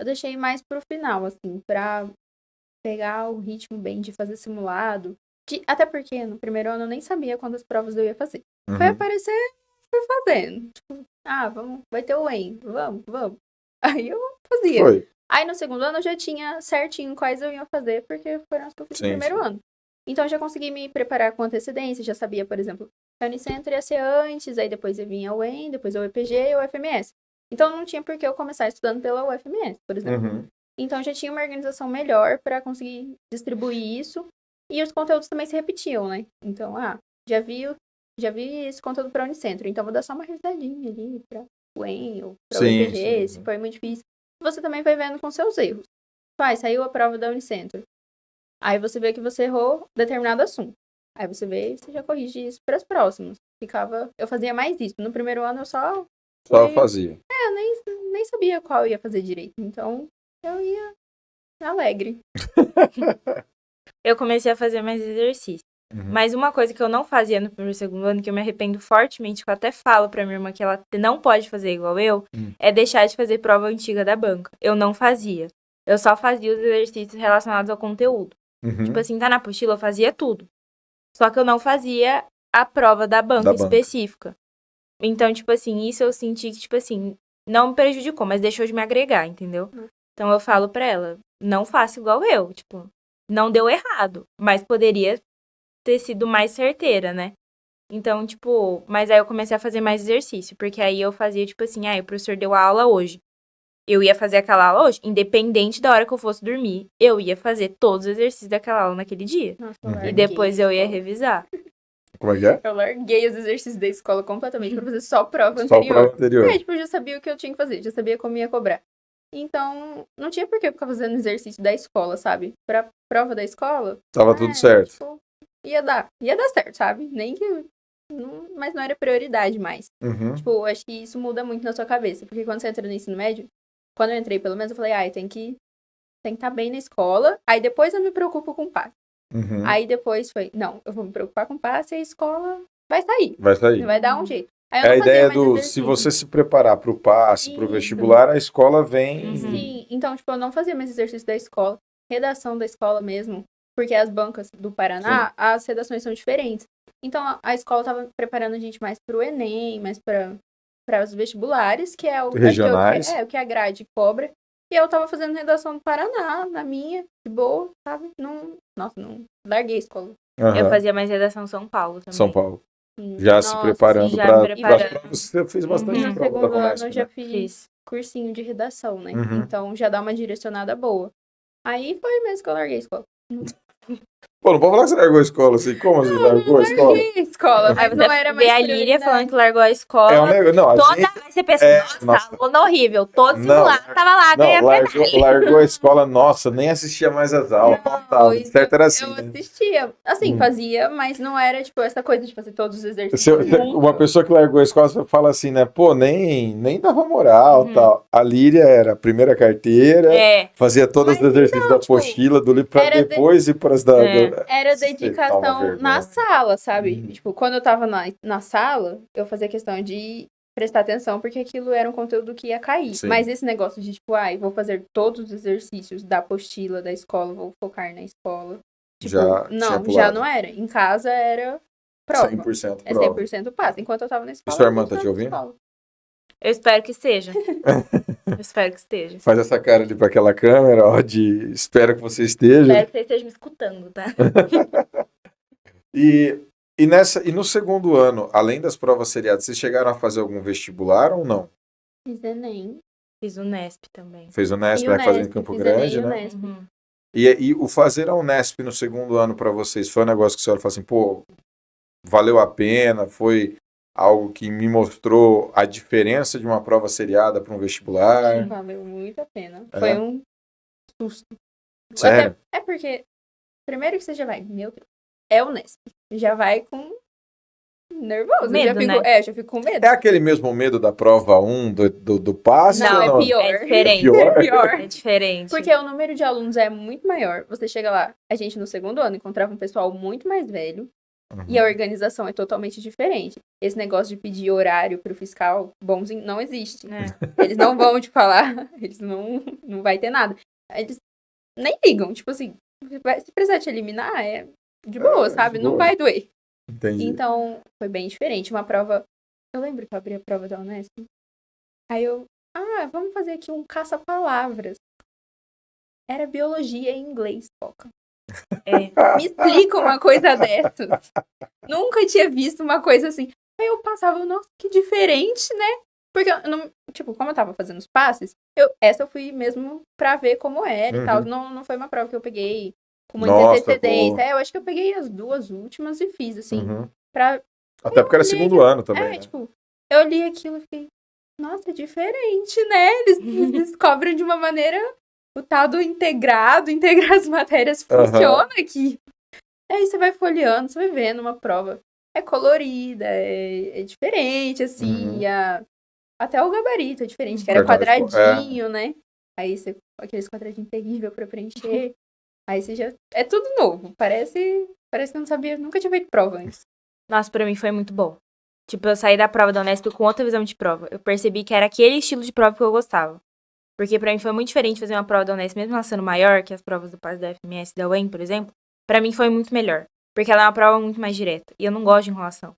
eu deixei mais pro final, assim, pra pegar o ritmo bem de fazer simulado. Até porque no primeiro ano eu nem sabia quantas provas eu ia fazer. Foi aparecer, fui fazendo. Tipo, vai ter o EM, vamos. Aí eu fazia. Foi. Aí no segundo ano eu já tinha certinho quais eu ia fazer, porque foram as que eu fiz no primeiro ano. Então eu já consegui me preparar com antecedência, já sabia, por exemplo, a Unicentro ia ser antes, aí depois ia vir a UEM, depois a UEPG e a UFMS. Então não tinha por que eu começar estudando pela UFMS, por exemplo. Então já tinha uma organização melhor para conseguir distribuir isso. E os conteúdos também se repetiam, né? Então, já vi esse conteúdo para Unicentro, então vou dar só uma revisadinha ali para UEM ou para UEPG, se foi muito difícil. Você também vai vendo com seus erros. Saiu a prova da Unicentro. Aí você vê que você errou determinado assunto. Aí você vê e você já corrige isso para as próximas. Eu fazia mais isso. No primeiro ano eu só fazia. Eu nem sabia qual eu ia fazer direito. Então, eu ia alegre. Eu comecei a fazer mais exercício. Mas uma coisa que eu não fazia no primeiro e segundo ano, que eu me arrependo fortemente, que eu até falo pra minha irmã que ela não pode fazer igual eu, é deixar de fazer prova antiga da banca. Eu não fazia. Eu só fazia os exercícios relacionados ao conteúdo. Tipo assim, tá na apostila, eu fazia tudo. Só que eu não fazia a prova da banca específica. Então, tipo assim, isso eu senti que, tipo assim, não me prejudicou, mas deixou de me agregar, entendeu? Então eu falo pra ela, não faça igual eu, tipo, não deu errado, mas poderia ter sido mais certeira, né? Então, tipo, mas aí eu comecei a fazer mais exercício, porque aí eu fazia, tipo assim, o professor deu a aula hoje. Eu ia fazer aquela aula hoje, independente da hora que eu fosse dormir, eu ia fazer todos os exercícios daquela aula naquele dia. Nossa, E depois eu ia revisar. Como é que é? Eu larguei os exercícios da escola completamente pra fazer só prova Só anterior. prova anterior. Tipo, eu já sabia o que eu tinha que fazer, já sabia como ia cobrar. Então, não tinha por que eu ficar fazendo exercício da escola, sabe? Pra prova da escola... Tava tudo certo. Tipo, ia dar certo, sabe? Nem que... mas não era prioridade mais. Tipo, acho que isso muda muito na sua cabeça. Porque quando você entra no ensino médio, quando eu entrei, pelo menos, eu falei, tem que estar bem na escola. Aí depois eu me preocupo com o passe. Aí depois foi, não, eu vou me preocupar com o passe e a escola vai sair. Vai dar um jeito. Aí eu É a não fazia ideia mais do, exercício. se você se preparar pro passe, pro Isso. vestibular, a escola vem... Sim, então, tipo, eu não fazia mais exercício da escola. Redação da escola mesmo. Porque as bancas do Paraná, as redações são diferentes. Então, a escola tava preparando a gente mais pro Enem, mais para os vestibulares, que é o regionais. O que a grade cobra. E eu tava fazendo redação do Paraná, na minha, de boa, sabe? Não larguei a escola. Eu fazia mais redação São Paulo também. São Paulo. Já se preparando para as provas. Você fez bastante no prova da segundo Comesp, ano eu já fiz cursinho de redação, né? Então já dá uma direcionada boa. Aí foi mesmo que eu larguei a escola. Pô, não pode falar que você largou a escola assim. Como assim? Largou a escola? Aí você não era mais vê a Líria falando que largou a escola. É um negócio. Não, Aí você pensa, nossa, aluno horrível. Todos lá, tava lá, ganhando largou a escola, nossa, nem assistia mais as aulas. Certo era assim. Eu assistia, assim, fazia, mas não era, tipo, essa coisa de fazer todos os exercícios. Uma pessoa que largou a escola, você fala assim, né? Pô, nem dava moral e tal. A Líria era a primeira carteira, fazia todos os exercícios da apostila, do livro, pra depois ir para as da... Era dedicação na sala, sabe? Tipo, quando eu tava na sala, eu fazia questão de prestar atenção, porque aquilo era um conteúdo que ia cair. Sim. Mas esse negócio de, tipo, vou fazer todos os exercícios da apostila da escola, vou focar na escola. Tipo, já não era. Em casa era prova. 100% prova. É 100% passo. Enquanto eu tava na escola. E sua irmã tá te ouvindo? Eu espero que esteja. Faz essa cara ali pra aquela câmera, ó, de espero que você esteja. Espero que você esteja me escutando, tá? E no segundo ano, além das provas seriadas, vocês chegaram a fazer algum vestibular ou não? Fiz Enem. Fiz o Nesp também. Fez o Nesp, vai fazer em Campo Grande, né? E o fazer a Unesp no segundo ano para vocês foi um negócio que a senhora falou assim, pô, valeu a pena, foi algo que me mostrou a diferença de uma prova seriada para um vestibular? Valeu muito a pena. É? Foi um susto. Sério? É porque, primeiro que você já vai, meu Deus, é o Unesp. Já vai com nervoso. Medo, eu já fico com medo. É aquele mesmo medo da prova 1 do passe? Não, ou é pior. É diferente. É pior. É diferente. Porque o número de alunos é muito maior. Você chega lá, a gente no segundo ano encontrava um pessoal muito mais velho. Uhum. E a organização é totalmente diferente. Esse negócio de pedir horário pro fiscal bonzinho não existe. Eles não vão te falar, eles não vai ter nada. Eles nem ligam, tipo assim, se precisar te eliminar, é de boa, sabe? de Não boa. vai doer. Entendi. Então, foi bem diferente. Uma prova, eu lembro que eu abri a prova da Unesp. Aí vamos fazer aqui um caça-palavras. Era biologia em inglês, Foca. Me explica uma coisa dessas. Nunca tinha visto uma coisa assim. Aí eu passava, nossa, que diferente, né? Porque, como eu tava fazendo os passes, essa eu fui mesmo pra ver como era e tal. Não foi uma prova que eu peguei com muita antecedência. Eu acho que eu peguei as 2 últimas e fiz, assim, pra... Até porque era segundo ano também, né? Eu li aquilo e fiquei, nossa, é diferente, né? Eles descobrem de uma maneira... O tal do integrar as matérias funciona aqui. Aí você vai folheando, você vai vendo uma prova. É colorida, é diferente, assim. Até o gabarito é diferente, que era quadradinho, né? Aí você, aqueles quadradinhos terríveis pra preencher. Aí você já... É tudo novo. Parece que eu não sabia, nunca tinha feito prova antes. Nossa, pra mim foi muito bom. Tipo, eu saí da prova da Unesp com outra visão de prova. Eu percebi que era aquele estilo de prova que eu gostava. Porque pra mim foi muito diferente fazer uma prova da Unesp, mesmo ela sendo maior que as provas do PAS da FMS e da UEM, por exemplo. Pra mim foi muito melhor. Porque ela é uma prova muito mais direta. E eu não gosto de enrolação.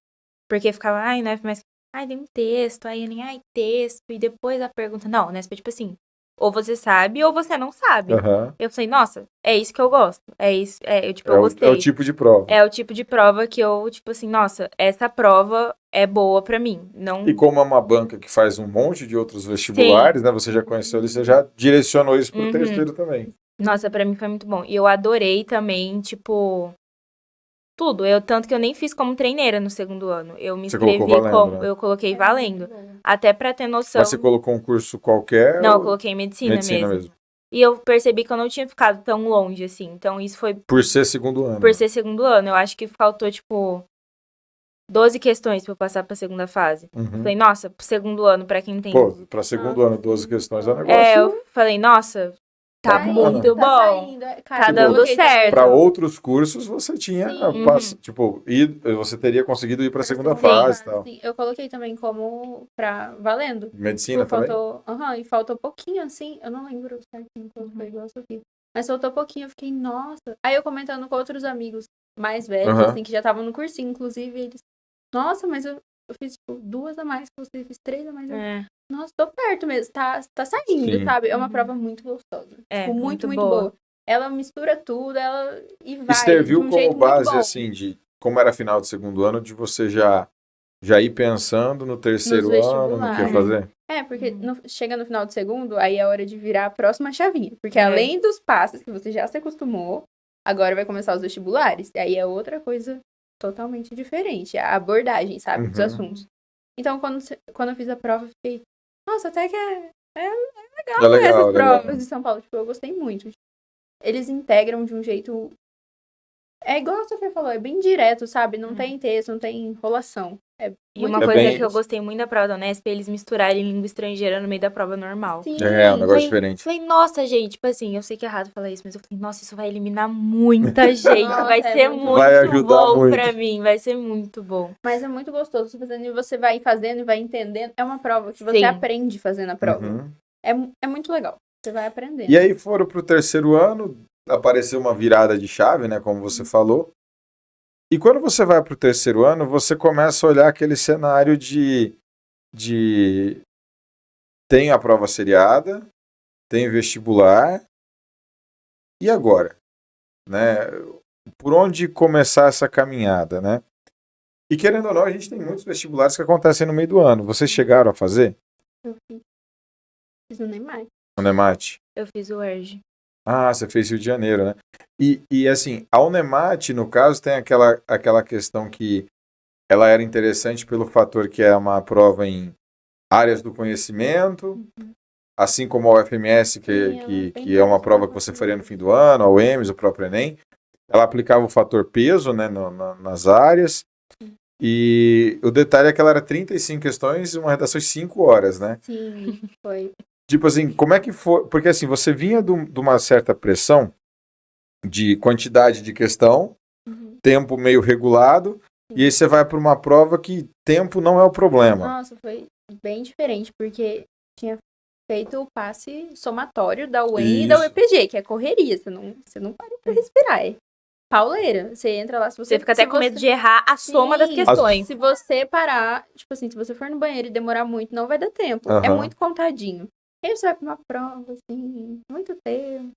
Porque ficava, na FMS, tem um texto, aí eu nem, texto, e depois a pergunta. Não, Unesp é tipo assim, ou você sabe ou você não sabe. Eu falei, nossa, é isso que eu gosto. É isso, eu gostei. É o tipo de prova. É o tipo de prova que eu, tipo assim, nossa, essa prova é boa pra mim. Não... E como é uma banca que faz um monte de outros vestibulares, né? Você já conheceu ali, você já direcionou isso pro terceiro também. Nossa, pra mim foi muito bom. E eu adorei também, tipo, tudo. Tanto que eu nem fiz como treineira no segundo ano. Eu me inscrevi valendo, né? Eu coloquei valendo. Até pra ter noção. Mas você colocou um curso qualquer? Não, eu coloquei medicina mesmo. E eu percebi que eu não tinha ficado tão longe, assim. Então isso foi... Por ser segundo ano. Por ser segundo ano. Eu acho que faltou, tipo, 12 questões pra eu passar pra segunda fase. Falei, nossa, pro segundo ano, pra quem tem... Pô, pra segundo ano, 12 questões é um negócio... eu falei, nossa... Tá muito bom. Saindo, tá dando certo. Para outros cursos, você tinha, você teria conseguido ir para a segunda fase e tal. Sim, eu coloquei também como para valendo. Medicina também? E faltou pouquinho, assim, eu não lembro certinho quando foi igual a Sofia. Mas faltou pouquinho, eu fiquei, nossa. Aí eu comentando com outros amigos mais velhos, assim, que já estavam no cursinho, inclusive, eles, nossa, mas eu fiz, tipo, 2 a mais que você, fiz 3 a mais. Nossa, tô perto mesmo, tá saindo, sabe? É uma prova muito gostosa. Tipo, muito boa. Ela mistura tudo, e vai. E serviu como base, assim, de como era final de segundo ano, de você já ir pensando no terceiro ano, no que ia fazer? Porque chega no final do segundo, aí é hora de virar a próxima chavinha. Porque além dos passes que você já se acostumou, agora vai começar os vestibulares. E aí é outra coisa totalmente diferente. A abordagem, sabe? Dos assuntos. Então, quando eu fiz a prova, eu fiquei... Nossa, até que é legal essas provas de São Paulo. Tipo, eu gostei muito. Tipo, eles integram de um jeito... É igual a Sofia falou, é bem direto, sabe? Não tem texto, não tem enrolação. E uma coisa que eu gostei muito da prova da Unesp é eles misturarem língua estrangeira no meio da prova normal. Sim. É um negócio diferente. Falei, nossa, gente, tipo assim, eu sei que é errado falar isso, mas eu falei, nossa, isso vai eliminar muita gente. Vai ser muito bom pra mim, vai ser muito bom. Mas é muito gostoso fazendo, e você vai fazendo e vai entendendo. É uma prova que você aprende fazendo a prova. É muito legal. Você vai aprendendo. E aí foram pro terceiro ano, apareceu uma virada de chave, né, como você falou. E quando você vai pro terceiro ano, você começa a olhar aquele cenário de tem a prova seriada, tem vestibular, e agora? Né? Por onde começar essa caminhada, né? E querendo ou não, a gente tem muitos vestibulares que acontecem no meio do ano. Vocês chegaram a fazer? Eu fiz o NEMAT. O NEMAT? Eu fiz o UERJ. Ah, você fez Rio de Janeiro, né? E assim, a Unemat, no caso, tem aquela questão que ela era interessante pelo fator que é uma prova em áreas do conhecimento, assim como a UFMS, que é uma prova que você faria no fim do ano, a UEMS, o próprio Enem. Ela aplicava o fator peso, né, nas áreas. E o detalhe é que ela era 35 questões e uma redação de 5 horas, né? Sim, foi. Tipo assim, como é que foi? Porque assim, você vinha de uma certa pressão de quantidade de questão, tempo meio regulado, e aí você vai para uma prova que tempo não é o problema. Nossa, foi bem diferente, porque tinha feito o passe somatório da UEM e da Isso. UEPG, que é correria, você não para pra respirar, é pauleira. Você entra lá, se Você fica até com medo de errar a soma das Sim. questões. Se você parar, tipo assim, se você for no banheiro e demorar muito, não vai dar tempo. É Aham. muito contadinho. E aí você vai pra uma prova, assim, muito tempo.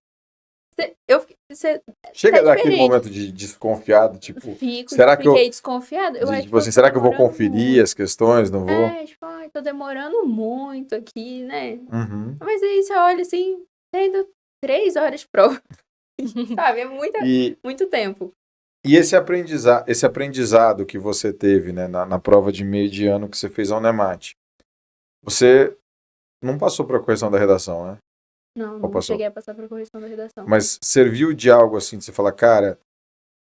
Chega tá daquele diferente. momento de desconfiado, tipo, Fiquei desconfiada? desconfiada. Eu acho Tipo que assim, tô será que eu vou demorando conferir muito. as questões? Não vou? Tipo, ai, tô demorando muito aqui, né? Uhum. Mas aí você olha assim, tendo 3 horas de prova. Sabe? É E, muito tempo. e esse aprendizado que você teve, né, na prova de meio de ano que você fez a Unemat, você não passou para a correção da redação, né? Não, Ou não passou? cheguei a passar pra correção da redação. Mas serviu de algo assim, de você falar, cara,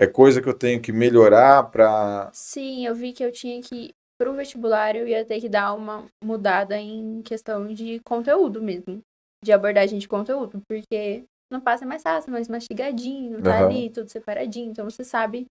é coisa que eu tenho que melhorar para... Sim, eu vi que eu tinha que, pro vestibular, eu ia ter que dar uma mudada em questão de conteúdo mesmo. De abordagem de conteúdo. Porque no passe é mais fácil, mais mastigadinho, tá Aham. ali, tudo separadinho. Então você sabe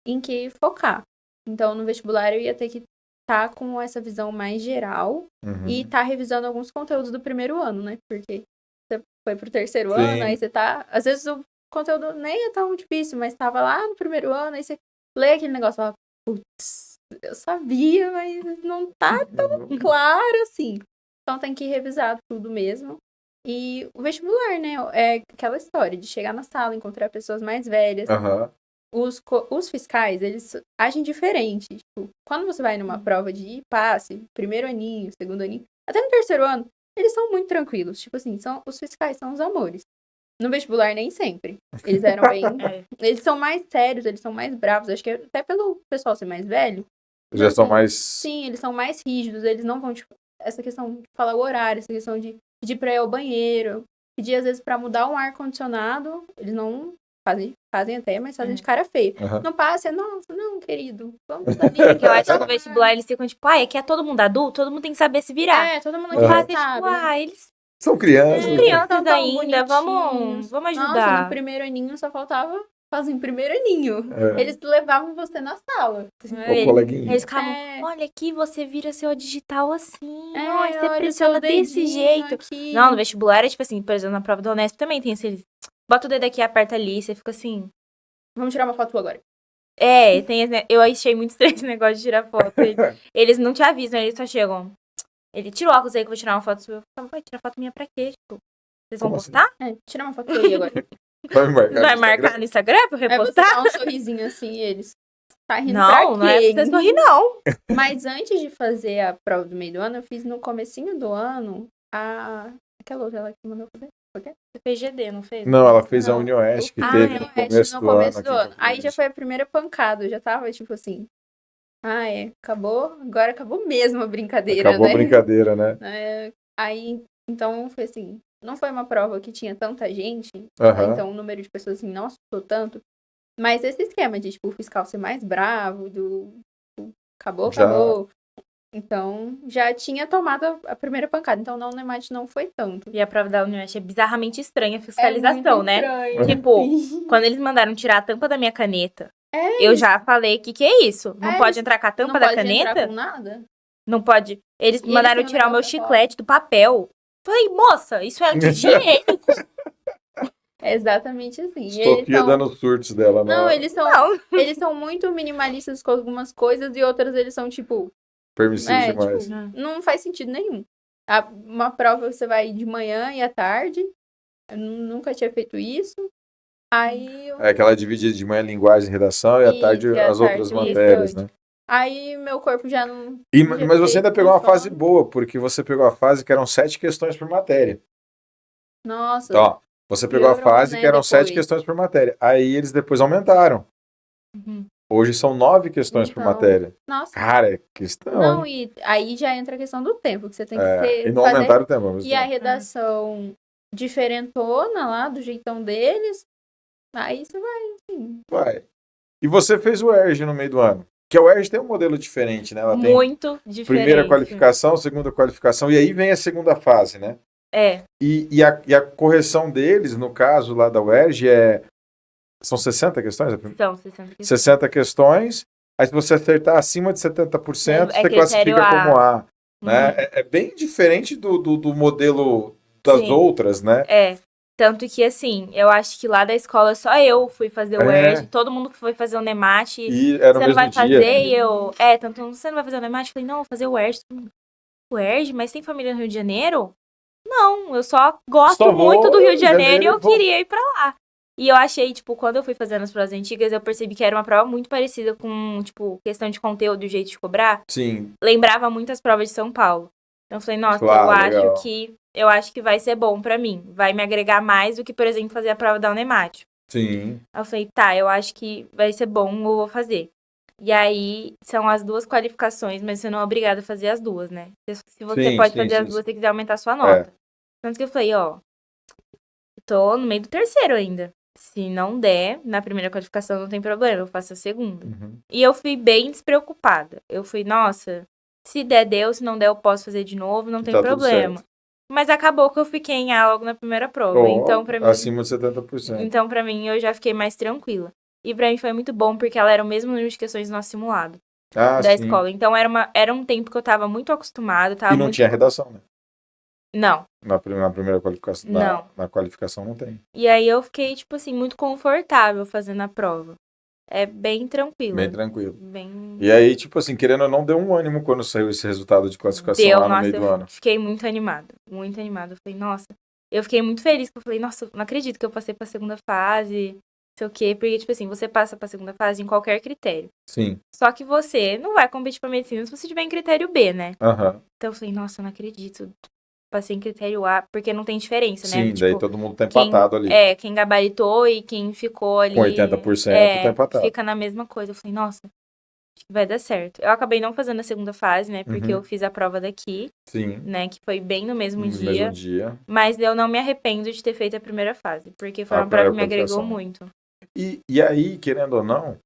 em que focar. Então no vestibular eu ia ter que estar com essa visão mais geral Uhum. e tá revisando alguns conteúdos do primeiro ano, né? Porque você foi pro terceiro Sim. ano, aí você tá. Às vezes o conteúdo nem é tão difícil, mas tava lá no primeiro ano, aí você lê aquele negócio e fala, putz, eu sabia, mas não tá tão claro assim. Então tem que revisar tudo mesmo. E o vestibular, né? É aquela história de chegar na sala, encontrar pessoas mais velhas. Aham. Os fiscais, eles agem diferente. Tipo, quando você vai numa prova de passe, primeiro aninho, segundo aninho, até no terceiro ano, eles são muito tranquilos. Tipo assim, os fiscais são os amores. No vestibular, nem sempre. Eles eram bem. Eles são mais sérios, eles são mais bravos. Acho que até pelo pessoal ser mais velho. Já são assim, mais... Sim, eles são mais rígidos. Eles não vão, tipo, essa questão de falar o horário, essa questão de pedir pra ir ao banheiro, pedir às vezes pra mudar um ar-condicionado. Eles não fazem até, mas fazem de cara feia. Aham. Não passa, nossa, não, querido. Vamos ali. Porque eu acho que no vestibular eles ficam tipo, aqui é todo mundo adulto, todo mundo tem que saber se virar. Todo mundo No aqui passe, já tipo, sabe, né? eles São crianças. são crianças São tão ainda, vamos bonitinhos. Nossa, ajudar. no primeiro aninho só faltava fazer em primeiro aninho. É. Eles levavam você na sala. Ô, coleguinha. Eles ficavam, É. olha aqui, você vira seu digital assim, É, ó, e você olha o pressiona seu desse dedinho jeito. aqui. Não, no vestibular é tipo assim, por exemplo, na prova da Unesp também tem esse, bota o dedo aqui, aperta ali, você fica assim... Vamos tirar uma foto agora. Tem esse, eu achei muito estranho esse negócio de tirar foto. Eles não te avisam, eles só chegam. Ele tira o óculos aí que eu vou tirar uma foto sua. Vai tirar foto minha pra quê? Tipo, vocês vão Como assim? postar? Tira uma foto aí agora. Vai me marcar. Vai no marcar no Instagram pra eu Aí você repostar? dá um sorrisinho assim, eles. Tá rindo Não, pra não é quê? pra você sorrir, não. Mas antes de fazer a prova do meio do ano, eu fiz no comecinho do ano aquela outra lá que mandou fazer. Você fez GD, não fez? Não, ela fez a Não. Unioeste que Ah, teve é, no no começo do ano. aqui em ano. Campo Aí já Grande. foi a primeira pancada. Eu já tava tipo assim. Acabou. Agora acabou mesmo a brincadeira, Acabou né? a brincadeira, né? Aí, então, foi assim. Não foi uma prova que tinha tanta gente. Aham. Então o número de pessoas assim não assustou tanto. Mas esse esquema de, tipo, o fiscal ser mais bravo, acabou. Então, já tinha tomado a primeira pancada. Então, na Unemat não foi tanto. E a prova da Unesp é bizarramente estranha a fiscalização, muito né? estranho, Tipo, sim. quando eles mandaram tirar a tampa da minha caneta, eu já falei, que é isso? Não pode entrar com a tampa não da pode caneta? entrar com nada? Não pode. Eles E eles mandaram têm um tirar o meu negócio chiclete do papel. Falei, moça, isso é anti-higiênico. É exatamente assim. E Sofia dando os surtos dela. Não, na... eles são muito minimalistas com algumas coisas e outras eles são, tipo... Permissivo demais. Não faz sentido nenhum. Uma prova você vai de manhã e à tarde. Eu nunca tinha feito isso. Aí É que ela divide de manhã linguagem e redação e à tarde e à as outras tarde, matérias, né? Aí meu corpo já não... Mas você ainda pegou uma fase boa. boa, porque você pegou a fase que eram 7 questões por matéria. Nossa. Então, ó, Você pegou a Piorou, fase né, que eram 7 depois. questões por matéria. Aí eles depois aumentaram. Uhum. Hoje são 9 questões por Então, matéria. Nossa, Cara, é questão, não, hein? e aí já entra a questão do tempo, que você tem que E não fazer. aumentaram o tempo ao mesmo E a tempo. redação diferentona lá, do jeitão deles, aí você vai, assim. Vai. E você fez o ERJ no meio do ano. Que a UERJ tem um modelo diferente, né? Ela tem Muito diferente. primeira qualificação, segunda qualificação, e aí vem a segunda fase, né? É, E a correção deles, no caso lá da UERJ, são 60 questões? são 60 questões. 60 questões. Aí se você acertar acima de 70%, É você critério classifica A. como A. Uhum. Né? É bem diferente do modelo das Sim. outras, né? É. Tanto que, assim, eu acho que lá da escola só eu fui fazer o É. ERJ, todo mundo foi fazer o NEMAT. E era no Você não mesmo vai dia. fazer? E eu. Tanto você não vai fazer o NEMAT? Eu falei, não, vou fazer o ERJ. O ERJ? Mas tem família no Rio de Janeiro? Não, eu só gosto Só vou muito do Rio de Janeiro Janeiro e eu e vou. queria ir pra lá. E eu achei, tipo, quando eu fui fazendo as provas antigas, eu percebi que era uma prova muito parecida com, tipo, questão de conteúdo e o jeito de cobrar. Sim, Lembrava muito as provas de São Paulo. Então eu falei, nossa, claro, legal. eu acho que vai ser bom pra mim. Vai me agregar mais do que, por exemplo, fazer a prova da Unemat. Sim, Aí eu falei, tá, eu acho que vai ser bom, eu vou fazer. E aí, são as duas qualificações, mas você não é obrigado a fazer as duas, né? Se você sim, pode sim, fazer as sim, duas, sim. você quiser aumentar a sua nota. Tanto que eu falei, ó, tô no meio do terceiro ainda. Se não der, na primeira qualificação não tem problema, eu faço a segunda. Uhum. E eu fui bem despreocupada. Eu fui, nossa, se der, deu, se não der, eu posso fazer de novo, não tem Tá tudo problema. certo. Mas acabou que eu fiquei em A logo na primeira prova. Ó, Então, pra mim, acima de 70%. então, pra mim, eu já fiquei mais tranquila. E pra mim foi muito bom, porque ela era o mesmo número de questões do nosso simulado Ah, da sim. escola. Então, era um tempo que eu tava muito acostumada. E não tinha redação, né? Não, Na primeira qualificação. Não. Na qualificação não tem. E aí eu fiquei, tipo assim, muito confortável fazendo a prova. É bem tranquila. Bem tranquilo. Bem... E aí, tipo assim, querendo ou não, deu um ânimo quando saiu esse resultado de classificação Deu, lá no nossa, meio do ano. eu fiquei muito animada. Muito animada. Eu falei, nossa. Eu fiquei muito feliz, porque eu falei, nossa, não acredito que eu passei pra segunda fase, não sei o quê. Porque, tipo assim, você passa pra segunda fase em qualquer critério. Sim. Só que você não vai competir pra medicina se você tiver em critério B, né? Aham. Então eu falei, nossa, eu não acredito. Passei em critério A, porque não tem diferença, né? Sim, Tipo, daí todo mundo tá empatado ali. quem gabaritou e quem ficou ali. Com 80% tá empatado. Fica na mesma coisa. Eu falei, nossa, acho que vai dar certo. Eu acabei não fazendo a segunda fase, né? Porque Uhum. eu fiz a prova daqui, Sim. né? Que foi bem no mesmo No dia. mesmo dia. Mas eu não me arrependo de ter feito a primeira fase. Porque foi A uma prova que me primeira agregou qualificação. muito. E aí, querendo ou não,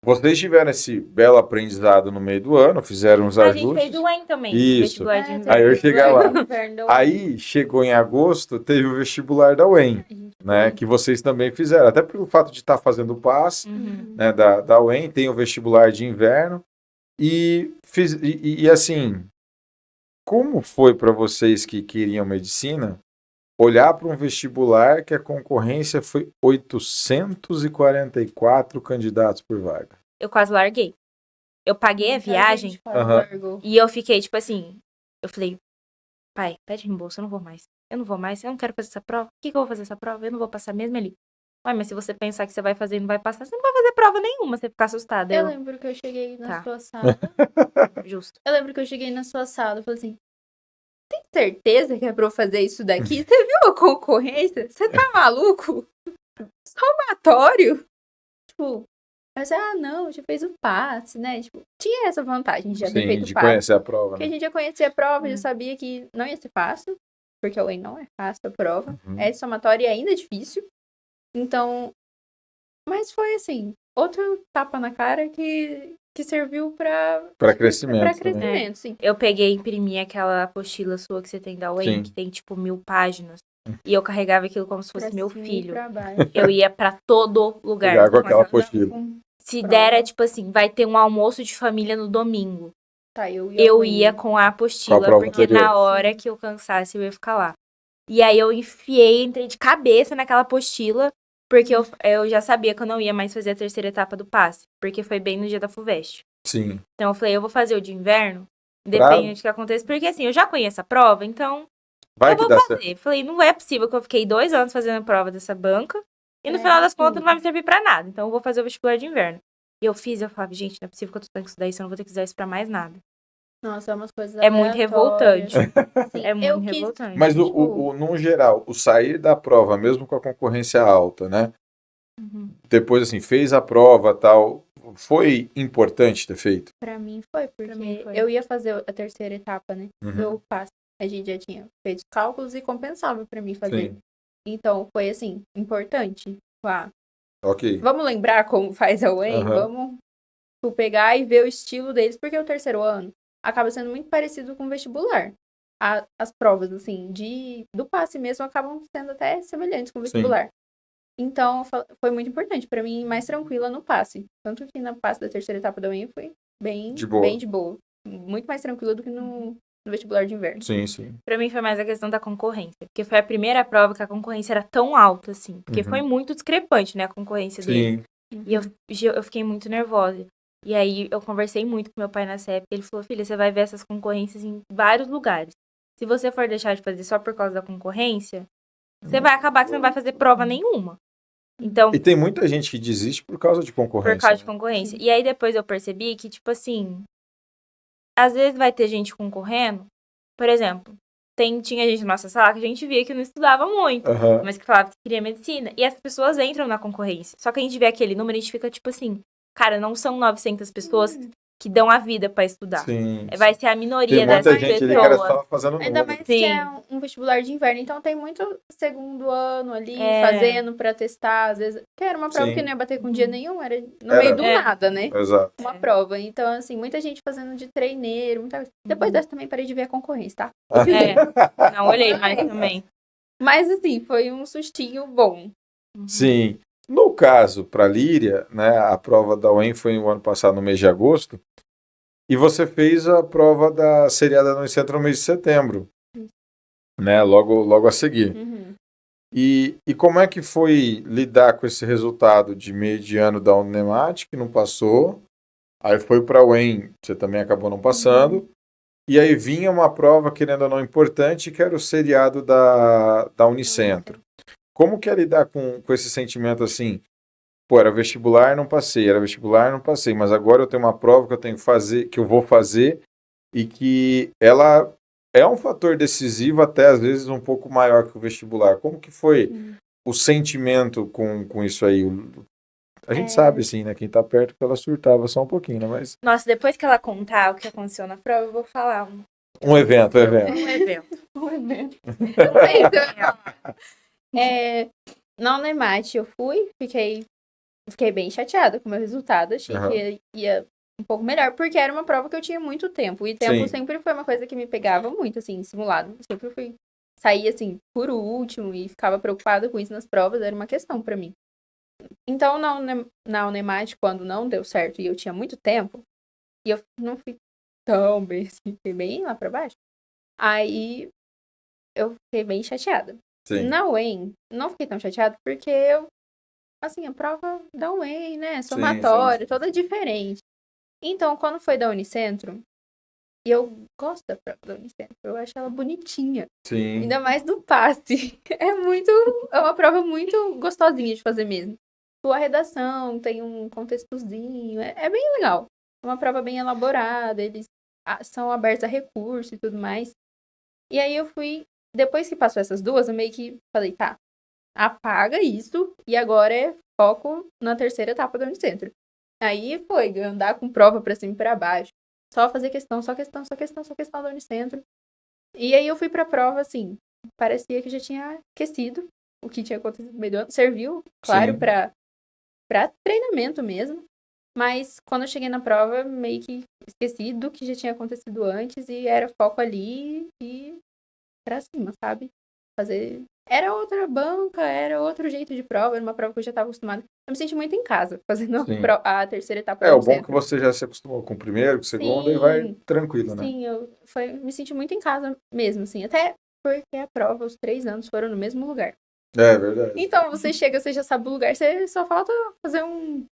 vocês tiveram esse belo aprendizado no meio do ano, fizeram uns A gente ajustes. fez o EN também. Isso. Vestibular de É, inverno. Aí eu ia chegar lá. Inverno. Aí, chegou em agosto, teve o vestibular da UEM, A gente né? foi. Que vocês também fizeram. Até pelo fato de estar fazendo o passe, Uhum. né, da UEM, tem o vestibular de inverno. E assim, como foi para vocês que queriam medicina olhar para um vestibular que a concorrência foi 844 candidatos por vaga? Eu quase larguei. Eu paguei a Muita viagem gente quase Aham. largou. e eu fiquei, tipo assim, eu falei, pai, pede reembolso, eu não vou mais. Eu não vou mais, eu não quero fazer essa prova. Por que eu vou fazer essa prova? Eu não vou passar mesmo ali. Ué, mas se você pensar que você vai fazer e não vai passar, você não vai fazer prova nenhuma, você ficar assustada. Eu lembro que eu cheguei na Tá. sua sala. Justo. Eu lembro que eu cheguei na sua sala e falei assim: tem certeza que é pra eu fazer isso daqui? Você viu a concorrência? Você tá maluco? Somatório? Tipo, mas não, já fez o passe, né? Tipo, tinha essa vantagem de já ter Sim, feito de o passe. conhecer a prova, Porque a né? gente já conhecia a prova, já sabia que não ia ser fácil. Porque o UEM não é fácil a prova. Uhum. É somatório e ainda é difícil. Então, mas foi assim, outro tapa na cara que serviu Para crescimento. pra também. crescimento, sim. Eu peguei e imprimi aquela apostila sua que você tem da UEM, Sim. que tem, tipo, 1000 páginas. E eu carregava aquilo como se fosse Pra meu cima e filho. pra baixo. Eu ia pra todo lugar. Pegar com aquela Cada apostila. um. Se prova. der, é tipo assim, vai ter um almoço de família no domingo. Tá, eu Eu com ia ele. com a apostila, Com a prova porque anterior. na hora que eu cansasse, eu ia ficar lá. E aí eu entrei de cabeça naquela apostila, porque eu já sabia que eu não ia mais fazer a terceira etapa do passe, porque foi bem no dia da FUVEST. Sim. Então eu falei, eu vou fazer o de inverno, depende do que aconteça, porque assim, eu já conheço a prova, então Vai eu que vou dá certo. fazer. Falei, não é possível que eu fiquei 2 anos fazendo a prova dessa banca, e no É, final das contas sim. não vai me servir pra nada, então eu vou fazer o vestibular de inverno. E eu falava, gente, não é possível que eu tô tendo que estudar isso, eu não vou ter que usar isso pra mais nada. Nossa, é umas coisas É muito aleatórias. revoltante. Sim, É muito eu quis, revoltante. Mas tipo, no geral, o sair da prova, mesmo com a concorrência alta, né? Uhum. Depois, assim, fez a prova, tal, foi importante ter feito? pra mim foi, Pra mim porque foi. eu ia fazer a terceira etapa, né? Uhum. Do passe. A gente já tinha feito os cálculos e compensava pra mim fazer. Sim, Então, foi, assim, importante. Ah, ok. vamos lembrar como faz a UEM? Aham. Vamos tipo, pegar e ver o estilo deles, porque o terceiro ano acaba sendo muito parecido com o vestibular. As provas, assim, do passe mesmo acabam sendo até semelhantes com o Sim. vestibular. Então, foi muito importante pra mim, ir mais tranquila no passe. Tanto que na passe da terceira etapa da UEM foi De boa. bem de boa. Muito mais tranquila do que no vestibular de inverno. Sim, sim. Pra mim foi mais a questão da concorrência. Porque foi a primeira prova que a concorrência era tão alta, assim. Porque foi muito discrepante, né, a concorrência dele. Sim. E eu fiquei muito nervosa. E aí eu conversei muito com meu pai nessa época. Ele falou, filha, você vai ver essas concorrências em vários lugares. Se você for deixar de fazer só por causa da concorrência, você vai acabar que você não vai fazer prova nenhuma. Então, E tem muita gente que desiste por causa de concorrência. por causa de né? concorrência. E aí depois eu percebi que, tipo assim, às vezes vai ter gente concorrendo. Por exemplo, tinha gente na nossa sala que a gente via que não estudava muito, Aham. mas que falava que queria medicina. E as pessoas entram na concorrência. Só que a gente vê aquele número e a gente fica tipo assim, cara, não são 900 pessoas que dão a vida pra estudar. Sim. Vai ser a Tem minoria muita dessas gente ali que era pessoas. só fazendo Ainda número. mais que é um vestibular de inverno, então tem muito segundo ano ali, É. fazendo pra testar, às vezes, que era uma prova Sim. que não ia bater com dia nenhum, era no Era. meio do É. nada, né? Exato. Uma prova. Então, assim, muita gente fazendo de treineiro, muita coisa. Depois dessa também parei de ver a concorrência, tá? É, não olhei mais também. Mas, assim, foi um sustinho bom. Sim. No caso, para Líria, né, a prova da UEM foi no ano passado, no mês de agosto, e você fez a prova da seriada no Unicentro no mês de setembro, né, logo a seguir. Uhum. E como é que foi lidar com esse resultado de meio de ano da Unemat, que não passou, aí foi para a UEM, você também acabou não passando, e aí vinha uma prova, querendo ou não, importante, que era o seriado da Unicentro. Como que é lidar com esse sentimento assim? Pô, era vestibular, não passei, era vestibular, não passei, mas agora eu tenho uma prova que eu tenho que fazer, que eu vou fazer, e que ela é um fator decisivo, até às vezes um pouco maior que o vestibular. Como que foi o sentimento com isso aí? A gente sabe, assim, né? Quem tá perto que ela surtava só um pouquinho, né? Mas Nossa, depois que ela contar o que aconteceu na prova, eu vou falar um evento. um evento. Um evento. Eu sei, na Unemat eu fui, fiquei bem chateada com o meu resultado. Achei Aham. que ia um pouco melhor, porque era uma prova que eu tinha muito tempo. E tempo Sim. sempre foi uma coisa que me pegava muito, assim, simulado. Eu sempre fui sair, assim, por último e ficava preocupada com isso nas provas, era uma questão pra mim. Então, na Unemat, quando não deu certo e eu tinha muito tempo, e eu não fui tão bem, assim, fiquei bem lá pra baixo, aí eu fiquei bem chateada. Sim. Na UEM, não fiquei tão chateada porque eu, assim, a prova da UEM, né, somatória, sim. toda diferente. Então, quando foi da Unicentro, e eu gosto da prova da Unicentro, eu acho ela bonitinha. Sim. Ainda mais do passe. É uma prova muito gostosinha de fazer mesmo. Sua redação tem um contextozinho, é bem legal. É uma prova bem elaborada, eles são abertos a recurso e tudo mais. E aí eu fui, depois que passou essas duas, eu meio que falei, tá, apaga isso e agora é foco na terceira etapa do Unicentro. Aí foi andar com prova pra cima e pra baixo. Só fazer questão, só questão, só questão, só questão do Unicentro. E aí eu fui pra prova, assim, parecia que já tinha aquecido o que tinha acontecido no meio do ano. Serviu, claro, Sim. pra treinamento mesmo. Mas quando eu cheguei na prova, meio que esqueci do que já tinha acontecido antes e era foco ali e pra cima, sabe? Fazer. Era outra banca, era outro jeito de prova, era uma prova que eu já estava acostumada. Eu me senti muito em casa, fazendo Sim. a terceira etapa É, do o bom é que Unicentro. você já se acostumou com o primeiro, com o segundo, e vai tranquilo, né? Sim, eu me senti muito em casa mesmo, assim. Até porque a prova, os 3 anos foram no mesmo lugar. É verdade. Então, você chega, você já sabe o lugar, você só falta fazer um...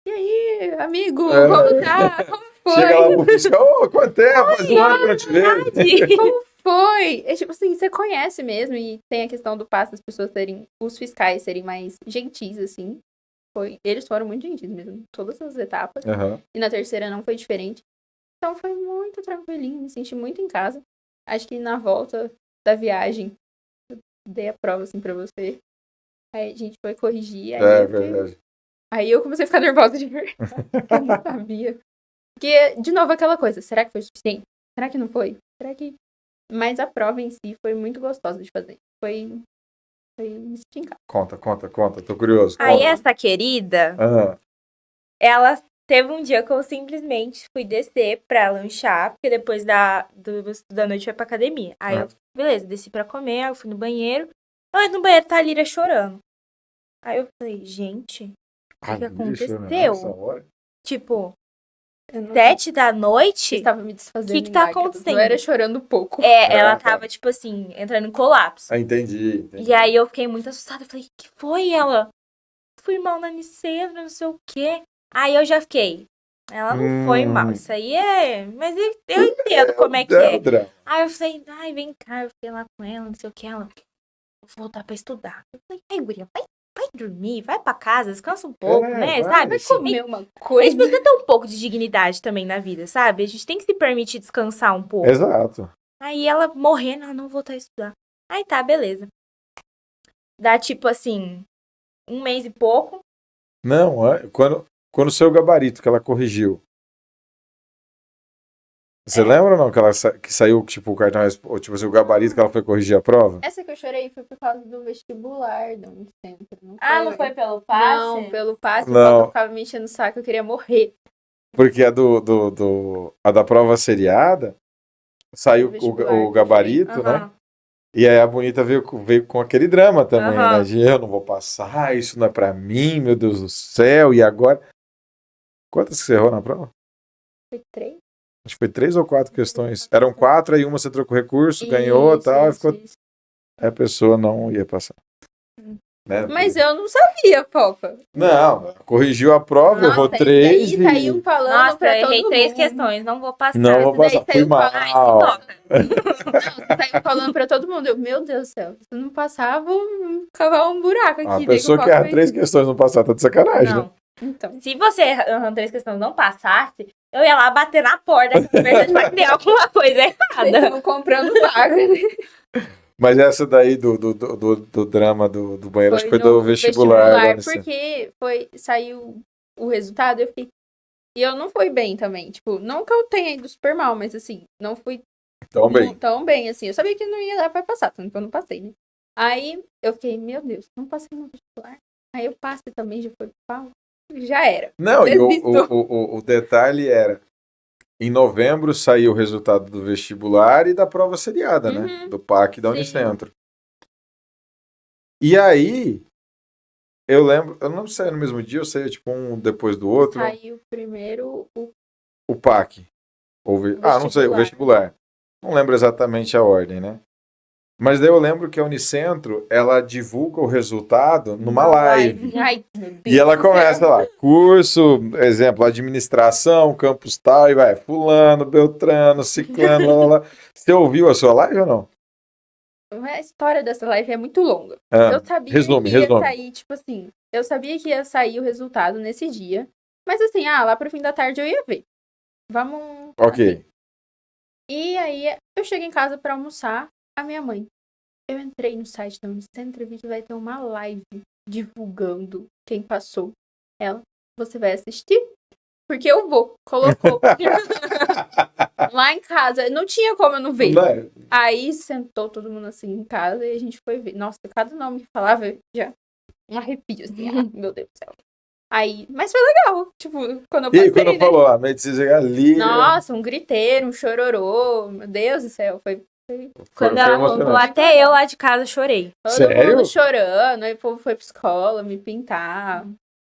E aí, amigo, É. como tá? Como foi? Chega lá pro fiscal, ô, quanto tempo? Faz um ano que eu não te vejo. Como foi? É tipo assim, você conhece mesmo e tem a questão do passo das pessoas serem, os fiscais serem mais gentis, assim. Eles foram muito gentis mesmo, todas as etapas. Aham. E na terceira não foi diferente. Então foi muito tranquilinho, me senti muito em casa. Acho que na volta da viagem, eu dei a prova assim pra você. Aí a gente foi corrigir, Verdade. aí eu comecei a ficar nervosa de verdade, porque eu não sabia. Porque, de novo, aquela coisa, será que foi suficiente? Será que não foi? Será que... Mas a prova em si foi muito gostosa de fazer. Foi me senti em casa. Conta. Tô curioso. Aí Conta. essa querida, Ah, ela teve um dia que eu simplesmente fui descer pra lanchar, porque depois da noite foi pra academia. Aí eu, beleza, desci pra comer, eu fui no banheiro. Mas no banheiro tá a Líria chorando. Aí eu falei, gente, o que aconteceu? Tipo, Eu não 7 da noite? estava me desfazendo Que em tá lágrimas. acontecendo? Não era chorando pouco. Ela tá. tava, tipo assim, entrando em colapso. Entendi. E aí eu fiquei muito assustada. Eu falei, que foi ela? Fui mal na Nicentro, não sei o quê. Aí eu já fiquei. Ela não foi mal. Isso aí é. Mas eu entendo como é que é. Aí eu falei, ai, vem cá. Eu fiquei lá com ela, não sei o que. Ela, vou voltar pra estudar. Eu falei, ai, guria, vai dormir, vai pra casa, descansa um pouco, né? Vai. Sabe? Vai comer uma A gente coisa. precisa ter um pouco de dignidade também na vida, sabe? A gente tem que se permitir descansar um pouco. Exato. Aí ela morrendo, ela não voltar a estudar. Aí tá, beleza. Dá tipo assim, 1 mês e pouco. Não, quando saiu o gabarito que ela corrigiu. Você lembra ou não que saiu tipo o cartão, tipo assim, o gabarito que ela foi corrigir a prova? Essa que eu chorei foi por causa do vestibular da Unicentro. Não foi pelo passe? Não, pelo passe, Não. eu ficava me enchendo o saco, eu queria morrer. Porque a da prova seriada saiu Vestibular, o gabarito, né? Aham. E aí a Bonita veio com aquele drama também, Aham. né? De eu não vou passar, isso não é pra mim, meu Deus do céu, e agora? Quantas que você errou na prova? Foi 3? Acho que foi 3 ou 4 questões. Eram 4, aí uma você trocou recurso, ganhou e tal, e ficou. Isso. Aí a pessoa não ia passar. Né? Mas eu não sabia, Foca. Não, corrigiu a prova, errou 3 Tá aí um falando Nossa, pra eu errei todo 3 mundo. questões, não vou passar. Não vou daí passar, fui saiu mal. Ai, que toca. Não, você saiu falando pra todo mundo. Eu, meu Deus do céu, se eu não passar, vou cavar um buraco aqui. A daí pessoa eu que erra falo, 3 questões não passar, tá de sacanagem, né? Não. Então. Se você errando 3 questões não passasse, eu ia lá bater na porta com verdade pra que tem alguma coisa Vocês errada. estão comprando vaga, né? Mas essa daí do drama do banheiro, acho que foi do no vestibular da Unicentro. porque saiu o resultado, eu fiquei... E eu não fui bem também, tipo, não que eu tenha ido super mal, mas assim, não fui tão bem, assim. Eu sabia que não ia dar pra passar, tanto que eu não passei, né? Aí eu fiquei, meu Deus, não passei no vestibular. Aí eu passei também, já foi pau. Já era. Não, e Desisto. o detalhe era, em novembro saiu o resultado do vestibular e da prova seriada, né? Do PAC e da Sim. Unicentro. E aí, eu não sei se saiu no mesmo dia, ou saiu tipo um depois do outro. Saiu primeiro O PAC. Não sei, o vestibular. Não lembro exatamente a ordem, né? Mas daí eu lembro que a Unicentro, ela divulga o resultado numa live. Ai, meu Deus E ela do céu. começa lá, curso, exemplo, administração, campus tal, e vai, fulano, beltrano, ciclano, lá, lá, lá. Você ouviu a sua live ou não? A história dessa live é muito longa. Ah, Eu sabia resume. que ia sair, tipo assim, eu sabia que ia sair o resultado nesse dia. Mas assim, lá pro fim da tarde eu ia ver. Vamos. Ok. Assim. E aí eu cheguei em casa pra almoçar, a minha mãe. Eu entrei no site da Unicentro e vi que vai ter uma live divulgando quem passou. Ela, você vai assistir? Porque eu vou. Colocou. Lá em casa. Não tinha como eu não ver. Aí sentou todo mundo assim em casa e a gente foi ver. Nossa, cada nome que falava, já um arrepio, assim. Meu Deus do céu. Aí, mas foi legal. Tipo, quando eu passei, E aí, quando falou a medicina ali... Nossa, um griteiro, um chororô. Meu Deus do céu, foi... Quando ela contou, até eu lá de casa chorei. Todo mundo chorando, aí o povo foi pra escola me pintar.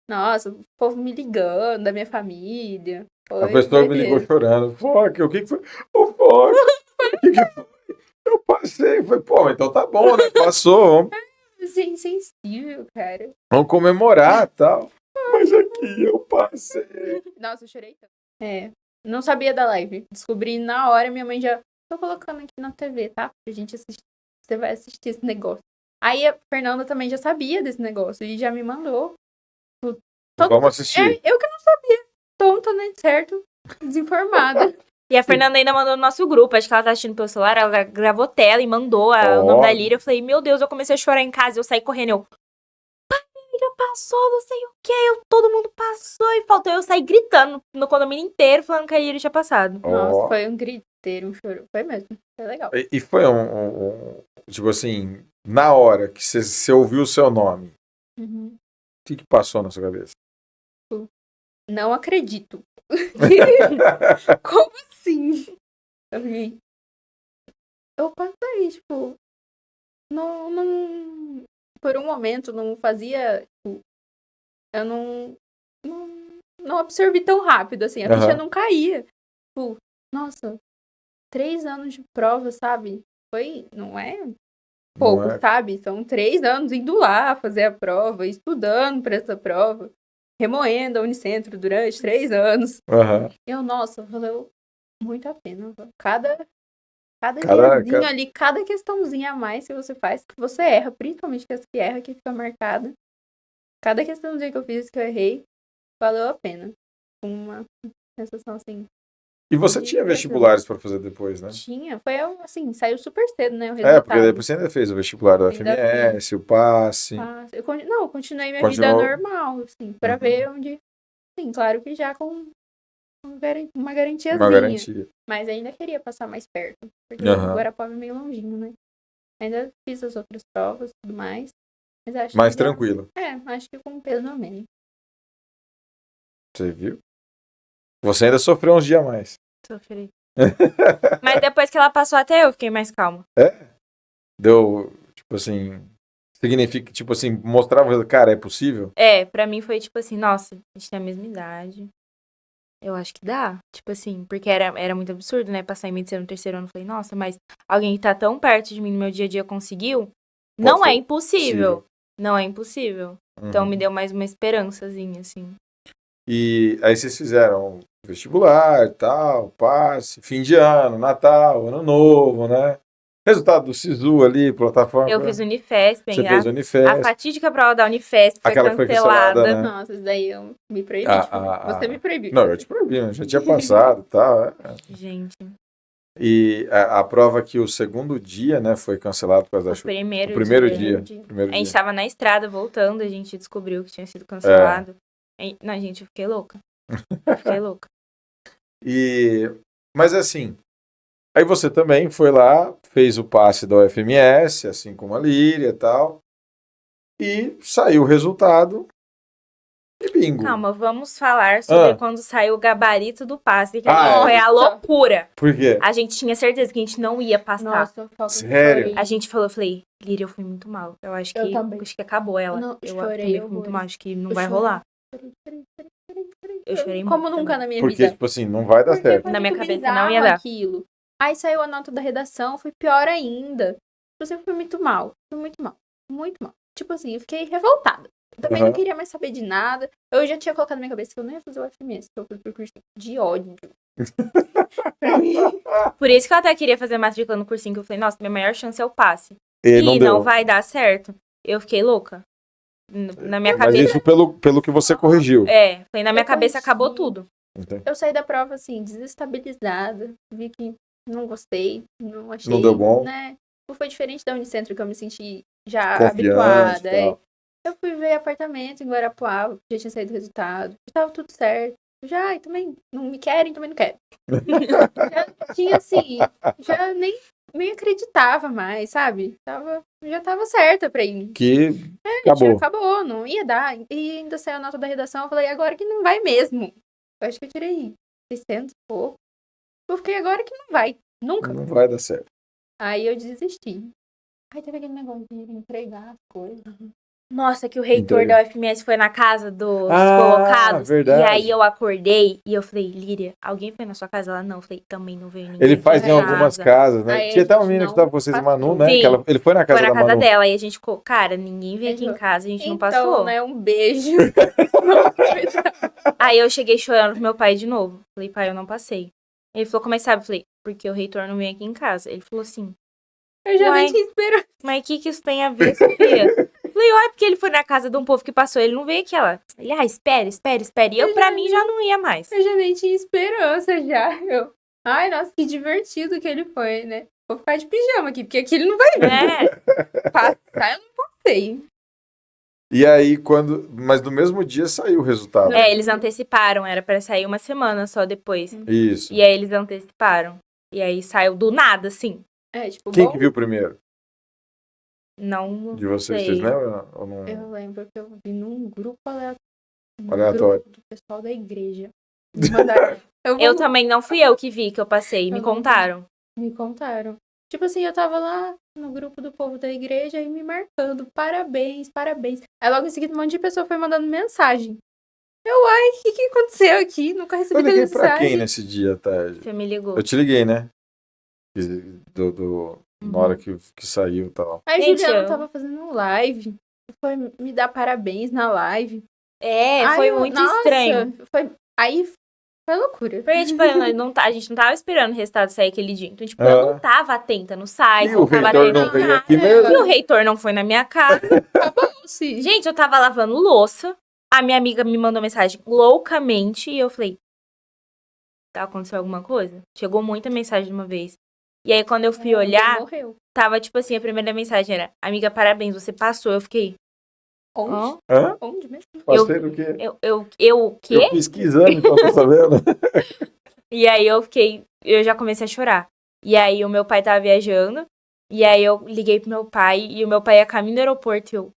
Nossa, o povo me ligando, da minha família. A pessoa me ligou chorando. Foca, o que foi? Ô, Foca, o que foi? Eu passei. Foi, pô, então tá bom, né? Passou. Insensível, cara. Vamos comemorar e tal. Mas aqui eu passei. Nossa, eu chorei tanto. Não sabia da live. Descobri na hora, minha mãe já... Tô colocando aqui na TV, tá? Pra gente assistir. Você vai assistir esse negócio. Aí a Fernanda também já sabia desse negócio e já me mandou. Vamos assistir. Eu que não sabia. Tonta, né? Certo? Desinformada. E a Fernanda ainda mandou no nosso grupo, acho que ela tá assistindo pelo celular, ela gravou tela e mandou o nome da Líria. Eu falei, meu Deus, eu comecei a chorar em casa, eu saí correndo, Líria passou, não sei o que, todo mundo passou e faltou eu sair gritando no condomínio inteiro, falando que a Líria tinha passado. Nossa, foi um griteiro, um choro. Foi mesmo, foi legal. E foi tipo assim, na hora que você ouviu o seu nome, Uhum. o que passou na sua cabeça? Não acredito. Como assim? Eu passei, tipo, não, por um momento não fazia, tipo, eu não absorvi tão rápido, assim, a ficha não caía. Tipo, nossa, 3 anos de prova, sabe? Não é pouco, sabe? São 3 anos indo lá fazer a prova, estudando pra essa prova, remoendo a Unicentro durante 3 anos. Nossa, valeu muito a pena. Cada diazinho ali, cada questãozinha a mais que você faz, que você erra, principalmente que as que erra, que fica marcada. Cada questãozinha que eu fiz, que eu errei, valeu a pena. Uma sensação assim. E você tinha vestibulares para fazer depois, né? Tinha. Foi assim, saiu super cedo, né? O resultado. Porque depois você ainda fez o vestibular do FMS, o passe. Eu continuei minha vida normal, assim, para ver onde. Sim, claro que já com uma garantiazinha. Uma garantia. Mas ainda queria passar mais perto. Porque o Guarapuava é meio longinho, né? Ainda fiz as outras provas e tudo mais. Mas acho mais tranquilo. Acho que com peso a menos. Você viu? Você ainda sofreu uns dias a mais. Sofri. Mas depois que ela passou, até eu fiquei mais calma. Deu, tipo assim... Significa, tipo assim, mostrava, cara, é possível? Pra mim foi tipo assim, nossa, a gente tem a mesma idade. Eu acho que dá. Tipo assim, porque era muito absurdo, né? Passar em medicina no 3º ano. Eu falei, nossa, mas alguém que tá tão perto de mim no meu dia a dia conseguiu? Não é impossível. Não é impossível. Então me deu mais uma esperançazinha, assim. E aí vocês fizeram vestibular e tal, passe, fim de ano, Natal, Ano Novo, né? Resultado do SISU ali, plataforma. Eu fiz Unifesp, Você fez Unifesp. A fatídica prova da Unifesp foi Aquela cancelada. Né? Nossa, isso daí eu me proibi. Você me proibiu. Não, eu te proibi, né? Já tinha passado e tal. Gente. E a prova que o segundo dia, né, foi cancelado por causa da chuva. O primeiro dia. A gente tava na estrada voltando, a gente descobriu que tinha sido cancelado. Não, gente, eu fiquei louca. Mas assim, aí você também foi lá, fez o passe da UFMS, assim como a Líria e tal, e saiu o resultado e bingo. Calma, vamos falar sobre quando saiu o gabarito do passe, que foi a loucura. Por quê? A gente tinha certeza que a gente não ia passar. Nossa, sério? A gente falou, eu falei, Líria, eu fui muito mal. Eu acho que acabou ela. Não, eu também fui muito mal, acho que não vai rolar. Eu chorei muito. Como nunca na minha vida. Porque, tipo assim, não vai dar certo. Na minha cabeça não ia dar. Aquilo. Aí saiu a nota da redação, foi pior ainda. Tipo assim, eu fui muito mal. Muito mal. Tipo assim, eu fiquei revoltada. Eu também não queria mais saber de nada. Eu já tinha colocado na minha cabeça que eu não ia fazer o FMS, que eu fui pro curso de ódio. Por isso que eu até queria fazer matrícula no cursinho, que eu falei, nossa, minha maior chance é o passe. E não vai dar certo. Eu fiquei louca. Na minha cabeça. Mas isso pelo que você corrigiu. Foi na minha cabeça acabou tudo. Entendi. Eu saí da prova, assim, desestabilizada. Vi que não gostei, não achei. Não deu bom. Né? Foi diferente da Unicentro, que eu me senti já confiante, habituada. Eu fui ver apartamento em Guarapuava, já tinha saído o resultado. Tava tudo certo. Já, e também não me querem, também não quero. Já tinha, assim, já nem acreditava mais, sabe? Já tava certa pra ir. Que acabou. Acabou, não ia dar. E ainda saiu a nota da redação, eu falei, agora que não vai mesmo. Eu acho que eu tirei 600 e pouco. Eu fiquei, agora que não vai. Nunca. Não vai dar certo. Aí eu desisti. Aí teve aquele negócio de entregar as coisas. Nossa, que o reitor da UFMS foi na casa dos colocados. Verdade. E aí eu acordei e eu falei, Líria, alguém foi na sua casa? Ela não. Eu falei, também não veio ninguém. Ele faz em algumas casas, né? Aí tinha até uma menina que estava com vocês, a Manu, né? Sim. Ele foi na casa da Manu. Foi na casa dela. E a gente ficou, cara, ninguém veio aqui em casa, a gente não passou. Então, né, um beijo. Aí eu cheguei chorando pro meu pai de novo. Falei, pai, eu não passei. Ele falou, como é que sabe? Eu falei, porque o reitor não veio aqui em casa. Ele falou assim, eu já nem tinha esperado. Mas o que isso tem a ver, Sofia? Falei, olha, porque ele foi na casa de um povo que passou, ele não veio aqui, ela. Ele, espere. E pra mim já não ia mais. Eu já nem tinha esperança, já. Ai, nossa, que divertido que ele foi, né? Vou ficar de pijama aqui, porque aqui ele não vai ver. É, Passar, eu não passei. E aí, mas no mesmo dia saiu o resultado. eles anteciparam, era pra sair uma semana só depois. Isso. E aí eles anteciparam. E aí saiu do nada, assim. É, tipo, Quem bom, que viu primeiro? Não De vocês? sei. Vocês lembram? Ou não? eu lembro que eu vi num grupo aleatório. Aleatório. Grupo do pessoal da igreja. Me mandaram. Eu também não fui eu que vi, que eu passei. Eu Me não contaram. Me contaram. Tipo assim, eu tava lá no grupo do povo da igreja e me marcando. Parabéns, parabéns. Aí logo em seguida um monte de pessoa foi mandando mensagem. Ai, o que aconteceu aqui? Nunca recebi Eu liguei pra mensagem. quem nesse dia à tarde? Você me ligou. Eu te liguei, né? Na hora que saiu e tal. Aí Gente, Juliana eu- tava fazendo live. Foi me dar parabéns na live. É, Aí foi eu- muito nossa, estranho. Aí foi loucura. Porque, tipo, a gente não tava esperando o resultado sair aquele dia. Então, tipo, Ah. eu não tava atenta no site. E o tava reitor atenta não em veio nada. aqui mesmo? E o reitor não foi na minha casa. Sim. Gente, eu tava lavando louça. A minha amiga me mandou mensagem loucamente. E eu falei, tá acontecendo alguma coisa? Chegou muita mensagem de uma vez. E aí, quando eu fui olhar, Morreu. tava, tipo assim, a primeira mensagem era, amiga, parabéns, você passou. Eu fiquei, Onde? Hã? Onde mesmo? Passei do quê? o quê? Eu pesquisando, então, tá sabendo? E aí eu já comecei a chorar. E aí o meu pai tava viajando, e aí eu liguei pro meu pai, e o meu pai ia a caminho do aeroporto, e eu,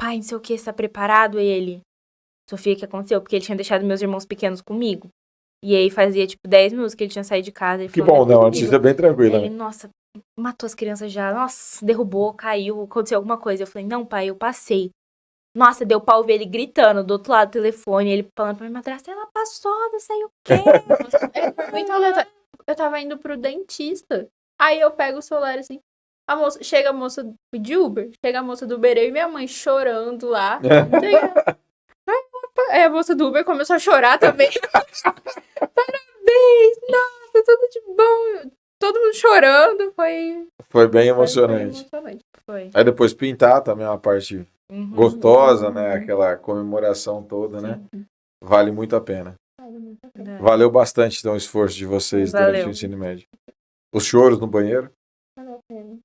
pai, não sei o que, você tá preparado? E ele, Sofia, o que aconteceu? Porque ele tinha deixado meus irmãos pequenos comigo. E aí fazia, tipo, 10 minutos que ele tinha saído de casa. Ele Que falou, bom, é não, a possível. notícia é bem tranquila. Ele, nossa, matou as crianças já, nossa, derrubou, caiu, aconteceu alguma coisa. Eu falei, não, pai, eu passei. Nossa, deu pra ouvir ele gritando do outro lado do telefone, ele falando pra minha madrasta, ela passou, não sei o quê. Foi muito aleatório. Eu tava indo pro dentista. Aí eu pego o celular assim. Chega a moça de Uber. Chega a moça do Uber eu e minha mãe chorando lá. Aí a moça do Uber começou a chorar também. Parabéns! Nossa, tudo de bom. Todo mundo chorando. Foi bem Foi emocionante. Foi. Aí depois pintar também é uma parte Uhum. gostosa, né? Aquela comemoração toda, né? Vale muito a pena. É. Valeu bastante, então, o esforço de vocês durante Valeu. o ensino médio. Os choros no banheiro. Valeu a pena.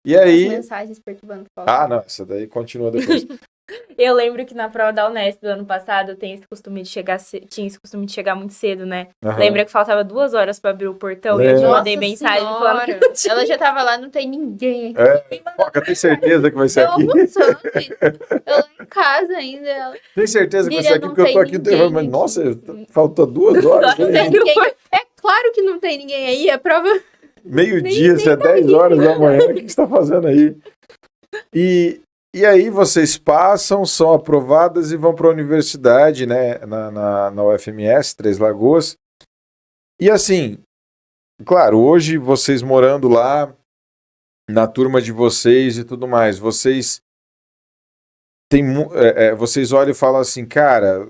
E As aí... mensagens perturbando o Ah, não, essa daí continua depois. Eu lembro que na prova da Unesp do ano passado eu tinha esse costume de chegar muito cedo, né? Aham. Lembra que faltava 2 horas pra abrir o portão e eu te Lembro. mandei mensagem falando que não tinha. Ela já tava lá, não tem ninguém aqui. Foca, tem certeza que vai ser Eu aqui? almoçando. Eu lá em casa ainda. Ela, Tem certeza que vai ser Miriam, aqui? não Porque eu tô tem aqui... ninguém Mas, aqui. nossa, falta 2 horas. não hein? tem ninguém. É claro que não tem ninguém aí. A prova. Meio-dia, se é 10 horas da manhã, o que você tá fazendo aí? E aí vocês passam, são aprovadas e vão para a universidade, né, na UFMS, Três Lagoas. E assim, claro, hoje vocês morando lá, na turma de vocês e tudo mais, vocês vocês olham e falam assim, cara,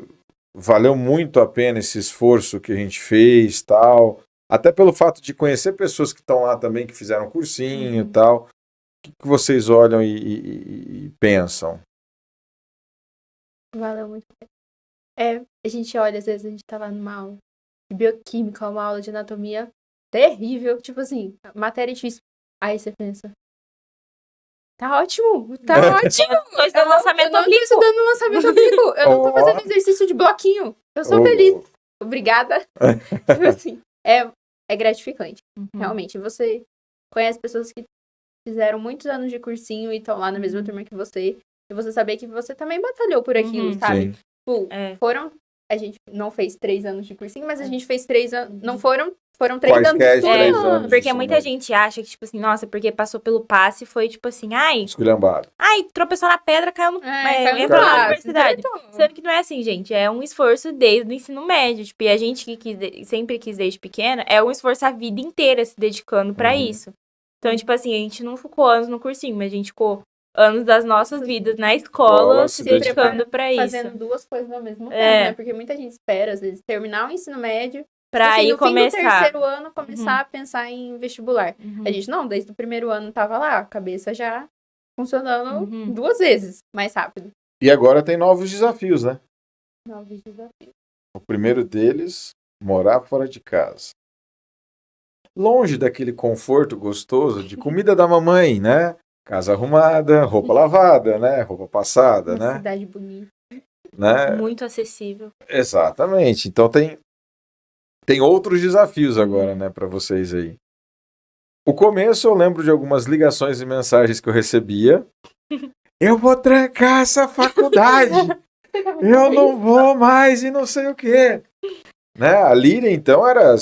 valeu muito a pena esse esforço que a gente fez, tal. Até pelo fato de conhecer pessoas que estão lá também, que fizeram cursinho e tal. O que vocês olham e pensam? Valeu muito. A gente olha, às vezes a gente tá lá numa aula de bioquímica, uma aula de anatomia terrível. Tipo assim, matéria difícil. Aí você pensa. Tá ótimo, tá ótimo. Tô estudando lançamento Eu não tô oblíquo. estudando lançamento oblíquo. Eu não tô Ó. fazendo exercício de bloquinho. Eu sou Ô, feliz. Obrigada. Tipo assim, é gratificante. Uhum. Realmente, você conhece pessoas que fizeram muitos anos de cursinho e estão lá na mesma turma que você. E você saber que você também batalhou por aquilo, Uhum. sabe? Sim. Tipo, É. a gente não fez 3 anos de cursinho, mas a gente fez 3 anos. Não foram 3 anos Quaisquer de 3 estudo. anos. Porque Sim, muita mas- gente acha que, tipo assim, nossa, porque passou pelo passe foi, tipo assim, ai, Esculhambado. tropeçou na pedra, caiu no... Caiu no entrou na passe, universidade. acertou. Sendo que não é assim, gente, é um esforço desde o ensino médio, tipo, e a gente que sempre quis desde pequena, é um esforço a vida inteira se dedicando pra Uhum. isso. Então, tipo assim, a gente não ficou anos no cursinho, mas a gente ficou anos das nossas vidas na escola se se dedicando pra isso. Fazendo 2 coisas ao mesmo tempo, É. né? Porque muita gente espera, às vezes, terminar o ensino médio. Pra assim, aí no fim do começar. 3º ano, começar a pensar em vestibular. Uhum. A gente não, desde o 1º ano tava lá, a cabeça já funcionando Uhum. 2 vezes mais rápido. E agora tem novos desafios, né? Novos desafios. O primeiro deles, morar fora de casa. longe daquele conforto gostoso de comida da mamãe, né? Casa arrumada, roupa lavada, né? Roupa passada, Uma né? cidade bonita. Né? Muito acessível. Exatamente. Então tem outros desafios agora, né, para vocês aí. O começo eu lembro de algumas ligações e mensagens que eu recebia. Eu vou trancar essa faculdade. Eu não vou mais e não sei o quê. Né? A Líria, então, era A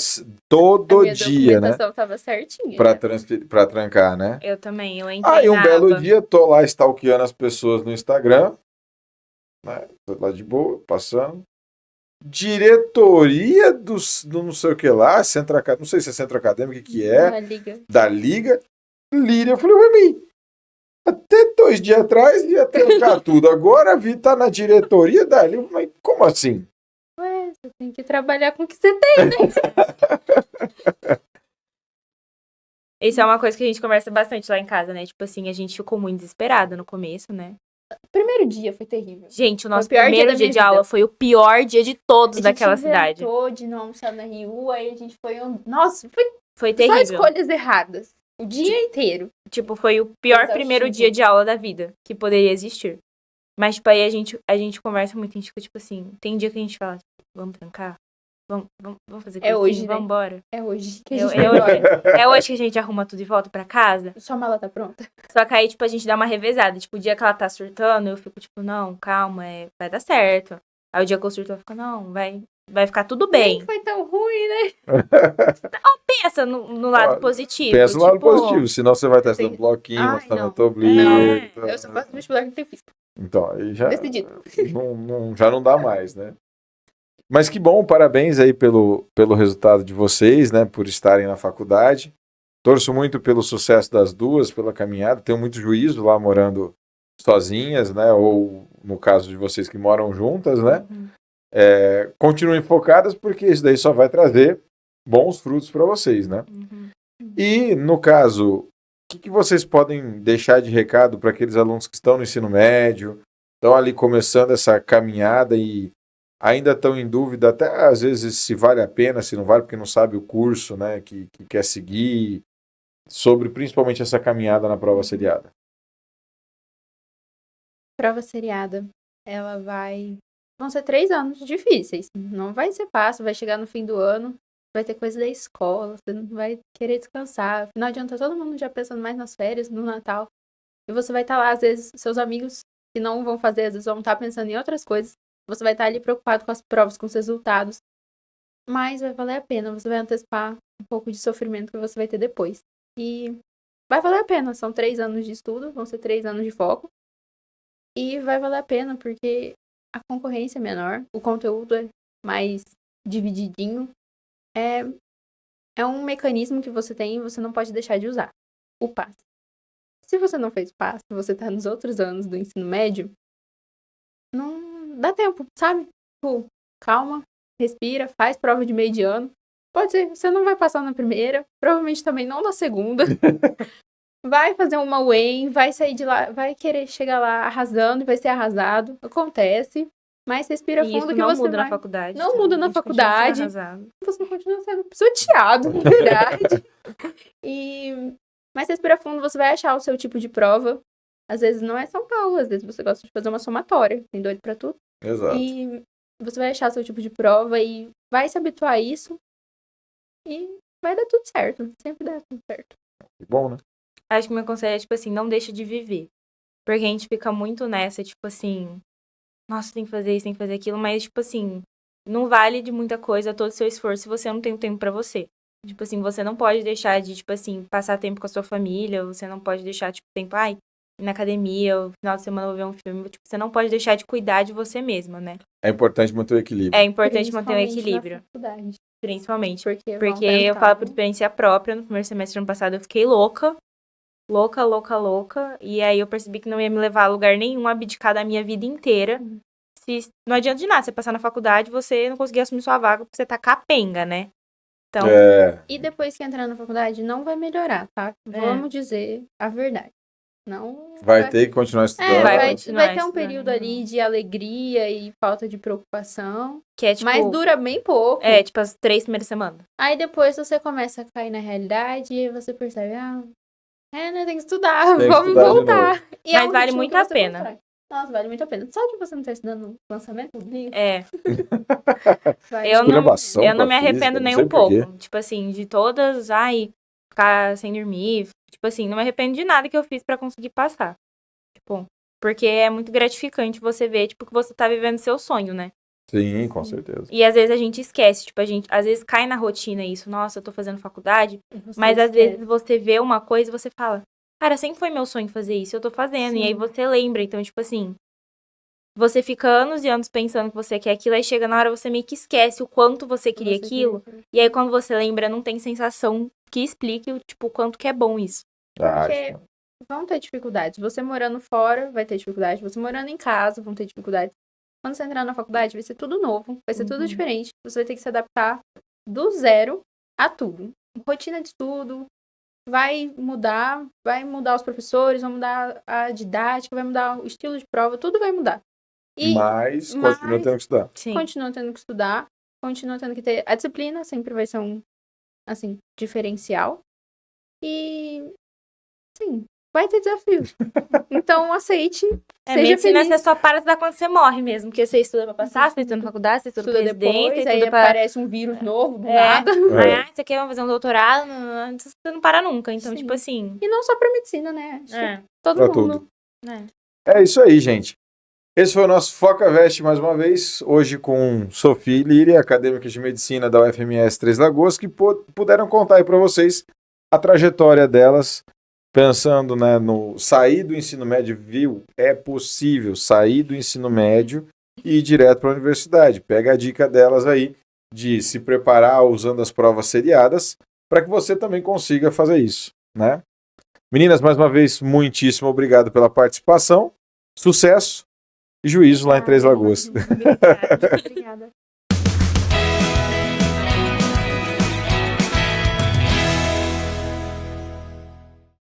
todo minha dia, né? documentação tava certinha. Pra trancar, né? Eu também, eu entrei Aí um na belo aba. dia, tô lá stalkeando as pessoas no Instagram, né? Tô lá de boa, passando. Diretoria do não sei o que lá, não sei se é centro acadêmico, o que é, Na liga. da Liga. Líria, eu falei, ué, mim, até 2 dias atrás ia trancar tudo. Agora vi tá na diretoria da Liga. Mas como assim? Ué, você tem que trabalhar com o que você tem, né? Isso é uma coisa que a gente conversa bastante lá em casa, né? Tipo assim, a gente ficou muito desesperada no começo, né? Primeiro dia foi terrível. Gente, o nosso Foi o pior dia primeiro da dia minha de vida. aula foi o pior dia de todos A gente daquela cidade. inventou de não almoçar na RU, aí a gente foi... Nossa, foi Foi só terrível. escolhas erradas. O dia inteiro. Tipo, foi o pior Exaustivo. primeiro dia de aula da vida que poderia existir. Mas, tipo, aí a gente conversa muito, a gente fica, tipo assim, tem dia que a gente fala, vamos trancar? Vamos fazer coisa hoje, assim? né? Vamos embora. É hoje que a É, gente vai é hoje. embora. É hoje que a gente arruma tudo e volta pra casa. Sua mala tá pronta. Só que aí, tipo, a gente dá uma revezada. Tipo, o dia que ela tá surtando, eu fico, tipo, não, calma, vai dar certo. Aí o dia que eu surto, ela fica, não, vai ficar tudo bem. Nem foi tão ruim, né? Pensa no lado Ó, positivo. Pensa no lado tipo, positivo, senão você vai estar estudando Tem- bloquinho, Ai, mostrando não. tabuleiro. Não, eu só faço vestibular que não tem física. Então, aí já Decidido. já não dá mais, né? Mas que bom, parabéns aí pelo resultado de vocês, né? Por estarem na faculdade. Torço muito pelo sucesso das duas, pela caminhada. Tenho muito juízo lá morando sozinhas, né? Ou no caso de vocês que moram juntas, né? Continuem focadas, porque isso daí só vai trazer bons frutos para vocês, né? E, no caso, o que vocês podem deixar de recado para aqueles alunos que estão no ensino médio, estão ali começando essa caminhada e ainda estão em dúvida, até às vezes se vale a pena, se não vale, porque não sabe o curso, né, que quer seguir, sobre principalmente essa caminhada na prova seriada? Prova seriada, ela vai... Vão ser 3 anos difíceis. Não vai ser fácil, vai chegar no fim do ano, vai ter coisa da escola, você não vai querer descansar. Não adianta todo mundo já pensando mais nas férias, no Natal. E você vai estar lá, às vezes, seus amigos que não vão fazer, às vezes vão estar pensando em outras coisas. Você vai estar ali preocupado com as provas, com os resultados. Mas vai valer a pena, você vai antecipar um pouco de sofrimento que você vai ter depois. E vai valer a pena, são 3 anos de estudo, vão ser 3 anos de foco. E vai valer a pena, porque a concorrência é menor, o conteúdo é mais divididinho. É um mecanismo que você tem e você não pode deixar de usar. O PAS. Se você não fez PAS, se você tá nos outros anos do ensino médio, não dá tempo, sabe? Tipo, calma, respira, faz prova de meio de ano. Pode ser, você não vai passar na primeira, provavelmente também não na segunda. Vai fazer uma UEM, vai sair de lá, vai querer chegar lá arrasando e vai ser arrasado. Acontece. Mas respira E fundo isso que não você muda vai. na faculdade. Não tá? muda A na gente continua sendo faculdade. arrasado. Você continua sendo pisoteado, na verdade. Mas respira fundo, você vai achar o seu tipo de prova. Às vezes não é São Paulo, às vezes você gosta de fazer uma somatória. Tem doido pra tudo. Exato. E você vai achar o seu tipo de prova e vai se habituar a isso. E vai dar tudo certo. Sempre dá tudo certo. Que bom, né? Acho que meu conselho é, tipo assim, não deixa de viver. Porque a gente fica muito nessa, tipo assim, nossa, tem que fazer isso, tem que fazer aquilo, mas, tipo assim, não vale de muita coisa todo o seu esforço se você não tem um tempo pra você. Tipo assim, você não pode deixar de, tipo assim, passar tempo com a sua família, você não pode deixar, tipo, tempo, ir na academia, o final de semana eu vou ver um filme, tipo, você não pode deixar de cuidar de você mesma, né? É importante manter o equilíbrio. É importante manter o Principalmente na equilíbrio, faculdade. principalmente. Porque Porque eu falo por experiência própria, no primeiro semestre do ano passado eu fiquei louca, e aí eu percebi que não ia me levar a lugar nenhum, abdicar da minha vida inteira. Não adianta de nada, você passar na faculdade, você não conseguir assumir sua vaga porque você tá capenga, né? Então, E depois que entrar na faculdade, não vai melhorar, tá? Vamos dizer a verdade. Não Vai ter que continuar estudando. vai continuar vai ter um estudando. período ali de alegria e falta de preocupação, Que é, tipo, mas dura bem pouco. tipo, as 3 primeiras semanas. Aí depois você começa a cair na realidade e você percebe, né, tem que estudar, Tem que vamos estudar de voltar. E Mas um vale ritmo muito que a você pena. consegue. Nossa, vale muito a pena. Só de você não estar estudando no lançamento do livro, vai Eu não, Esculhambação eu não com a me arrependo física, não nem sei um por quê. pouco. Tipo assim, de todas, ficar sem dormir. Tipo assim, não me arrependo de nada que eu fiz pra conseguir passar. Tipo, porque é muito gratificante você ver, tipo, que você tá vivendo seu sonho, né? Sim, com certeza. E às vezes a gente esquece, tipo, a gente às vezes cai na rotina isso. Nossa, eu tô fazendo faculdade. Você Mas às esquece. vezes você vê uma coisa e você fala, cara, sempre foi meu sonho fazer isso, eu tô fazendo. E aí Sim. você lembra. Então, tipo assim, você fica anos e anos pensando que você quer aquilo, aí chega na hora você meio que esquece o quanto você queria Você aquilo. E aí quando você lembra, não tem sensação que explique, tipo, o quanto que é bom isso. Porque vão ter dificuldades. Você morando fora vai ter dificuldade. Você morando em casa vão ter dificuldades. Quando você entrar na faculdade vai ser tudo novo, vai ser tudo diferente. Você vai ter que se adaptar do zero a tudo. Rotina de estudo vai mudar os professores, vai mudar a didática, vai mudar o estilo de prova, tudo vai mudar. E Mas continua tendo que estudar. Sim. continua tendo que estudar, continua tendo que ter. A disciplina sempre vai ser um, assim, diferencial. E, sim, vai ter desafios. Então, aceite. Seja Medicina feliz. você só para estudar quando você morre mesmo. Porque você estuda pra passar, você estuda na faculdade, você estuda pra Estuda depois, residência, aí estuda pra... aparece um vírus novo do nada. Aí, você quer fazer um doutorado, você não para nunca. Então, Sim. tipo assim... E não só pra medicina, né? Acho que todo Pra mundo. tudo. É isso aí, gente. Esse foi o nosso Foca Veste mais uma vez, hoje com Sofia e Líria, acadêmicas de medicina da UFMS Três Lagoas, que puderam contar aí para vocês a trajetória delas, pensando, né, no sair do ensino médio, viu? É possível sair do ensino médio e ir direto para a universidade. Pega a dica delas aí de se preparar usando as provas seriadas para que você também consiga fazer isso, né? Meninas, mais uma vez, muitíssimo obrigado pela participação. Sucesso! E juízo lá em Três Lagoas. Obrigada.